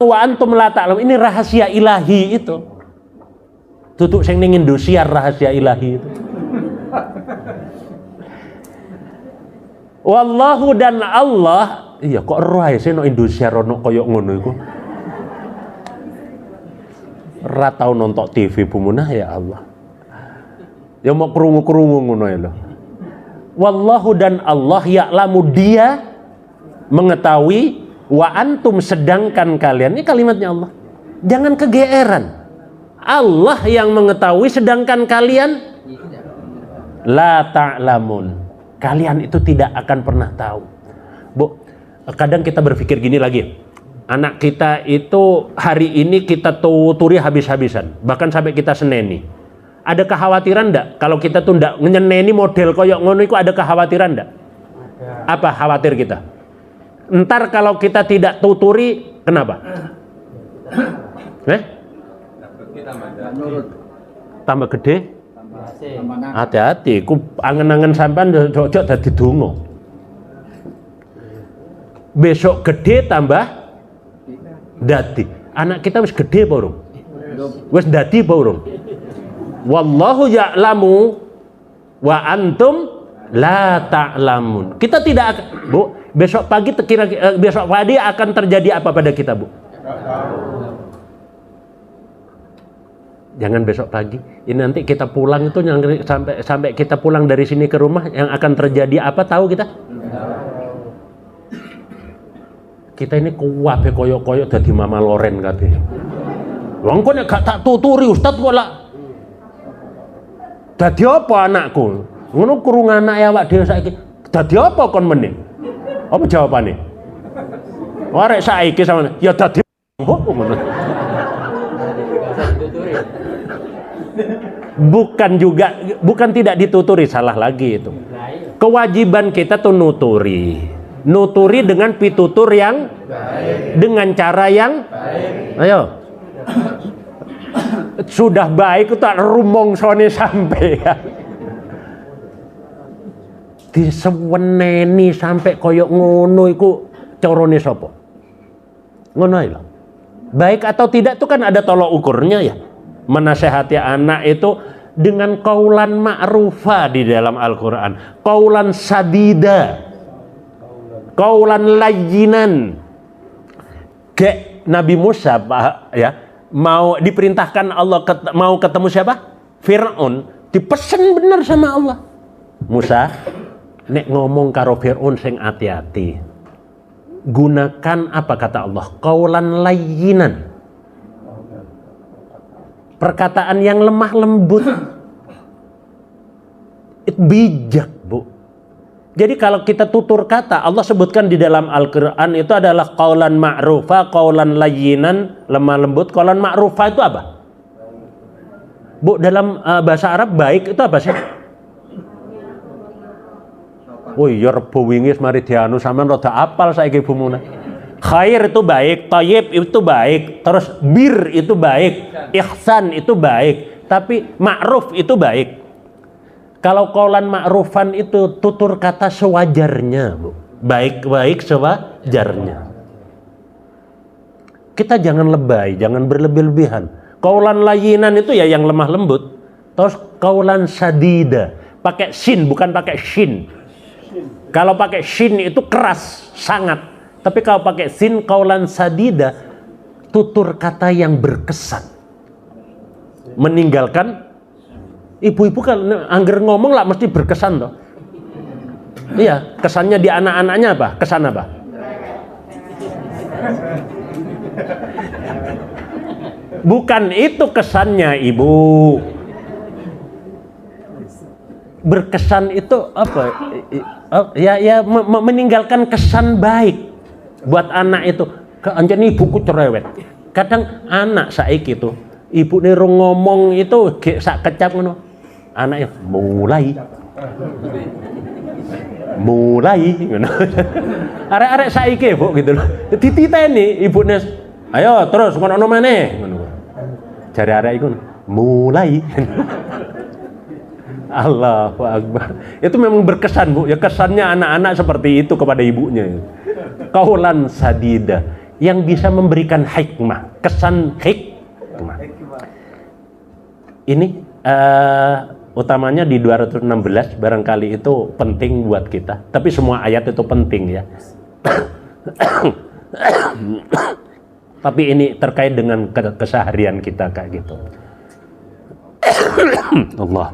Wa antum la ta'lam, ini rahasia ilahi itu. Tutuk sing ning Indosiar rahasia ilahi itu. Wallahu dan Allah, iya kok roh ae seno Indosiar ono koyo ngono iku. Ra tau nonton TV bumunah ya Allah. Ya mau krungu-krungu ngono ya lho. Wallahu dan Allah ya'lamu dia mengetahui, wa antum sedangkan kalian. Ini kalimatnya Allah. Jangan kegeeran. Allah yang mengetahui sedangkan kalian la ta'lamun. Kalian itu tidak akan pernah tahu. Bu, kadang kita berpikir gini lagi. Anak kita itu hari ini kita tuturi habis-habisan, bahkan sampai kita seneni. Ada kekhawatiran enggak kalau kita tuh enggak nyeneni model koyok ngono itu, ada kekhawatiran enggak? Apa khawatir kita? Entar kalau kita tidak tuturi, kenapa? Tambah gede? Hati-hati, ku angen-angen sampean jojok dadi donga. Besok gede tambah dadi. Anak kita wis gede apa urung? Wis dadi apa urung? Wallahu ya'lamu wa antum la ta'lamun. Kita tidak akan, Bu, besok pagi besok pagi akan terjadi apa pada kita, Bu? Jangan besok pagi. Ini nanti kita pulang itu sampai kita pulang dari sini ke rumah yang akan terjadi apa tahu kita? Kita ini kuwabe koyok-koyok dadi Mama Loren kabeh. Wong kok nek gak tak tuturi Ustaz kok lah. Dadi apa anakku? Ngono kurung anak ya awak dhewe saiki. Dadi apa kon meneh? Apa jawabane? Arek saiki sama ya dadi opo ngono. Bukan tidak dituturi, salah lagi itu. Kewajiban kita tuh nuturi dengan pitutur yang baik, dengan cara yang baik. Ayo. Sudah baik itu rumongsone sampai ya. Diseweneni sampai koyok ngono iku carane sapa? Ngono ae lho. Baik atau tidak itu kan ada tolok ukurnya ya. Menasehati anak itu dengan qaulan ma'rufa di dalam Al-Qur'an, qaulan sadida, qaulan layyinan. Kayak Nabi Musa ya, mau diperintahkan Allah mau ketemu siapa? Fir'aun, dipesen bener sama Allah. Musa, nek ngomong karo Fir'aun sing hati-hati. Gunakan apa kata Allah? Qaulan layyinan. Perkataan yang lemah lembut. Itu bijak, Bu. Jadi kalau kita tutur kata, Allah sebutkan di dalam Al-Quran itu adalah qaulan ma'rufa, qaulan layyinan, lemah lembut. Qaulan ma'rufa itu apa? Bu, dalam bahasa Arab baik itu apa sih? Oh iya, rebo wingis mari dianu sampean rada apal saiki Bu Muna. Khair itu baik, thayyib itu baik, terus bir itu baik, ihsan itu baik, tapi ma'ruf itu baik. Kalau qaulan ma'rufan itu tutur kata sewajarnya, Bu. Baik-baik sewajarnya. Kita jangan lebay, jangan berlebih-lebihan. Qaulan layyinan itu ya yang lemah lembut. Terus qaulan sadida, pakai sin bukan pakai shin. Kalau pakai shin itu keras, sangat. Tapi kalau pakai sin, qaulan sadida, tutur kata yang berkesan. Meninggalkan ibu-ibu kan angger ngomong lah mesti berkesan toh. Iya, kesannya di anak-anaknya apa? Kesan apa? Bukan itu kesannya, Ibu. Berkesan itu apa? Ya meninggalkan kesan baik. Buat anak itu, anjani ibuku cerewet. Kadang anak saiki itu, ibu nih ngomong itu gek sak kecap ngono. Anaknya mulai ngono. Arek-arek saiki, Bu, gitu loh. Dititeni ibune, ayo terus ngono meneh ngono. Jare arek iku mulai. Allahu Akbar. Itu memang berkesan, Bu. Ya kesannya anak-anak seperti itu kepada ibunya. Qaulan sadida yang bisa memberikan hikmah, kesan hikmah. Ini utamanya di 216 barangkali itu penting buat kita. Tapi semua ayat itu penting ya. Tapi ini terkait dengan keseharian kita kayak gitu. Allah.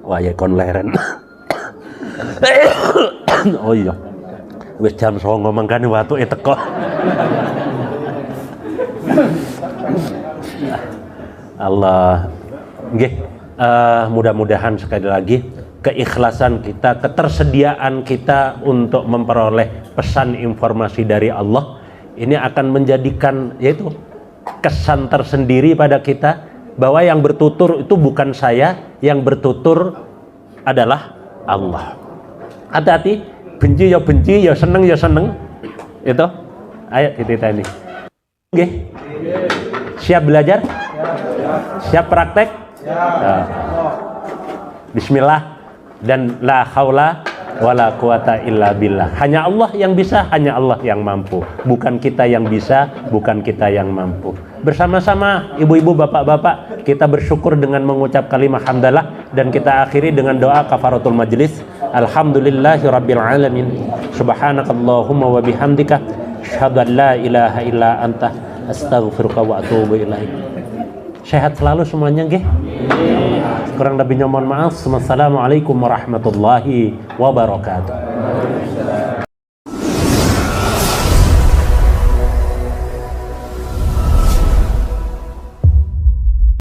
Wah ya kon leren. Oh iya. Wis jam 09.00 mangkane watuke teko. Allah. Nggih, mudah-mudahan sekali lagi keikhlasan kita, ketersediaan kita untuk memperoleh pesan informasi dari Allah ini akan menjadikan yaitu kesan tersendiri pada kita bahwa yang bertutur itu bukan saya, yang bertutur adalah Allah. Hati-hati, benci ya seneng ya seneng. Itu ayat kita ini. Nggih. Siap belajar? Siap praktek? Nah. Bismillah dan la haula wala quwata illa billah. Hanya Allah yang bisa, hanya Allah yang mampu. Bukan kita yang bisa, bukan kita yang mampu. Bersama-sama ibu-ibu, bapak-bapak, kita bersyukur dengan mengucap kalimat hamdalah dan kita akhiri dengan doa kafaratul majlis. Alhamdulillahirabbil alamin. Subhanakallahumma wa bihamdika asyhadu an la ilaha illa anta astaghfiruka wa atubu ilaik. Sehat selalu semuanya nggih. Kurang lebihnya mohon maaf. Wassalamualaikum warahmatullahi wabarakatuh.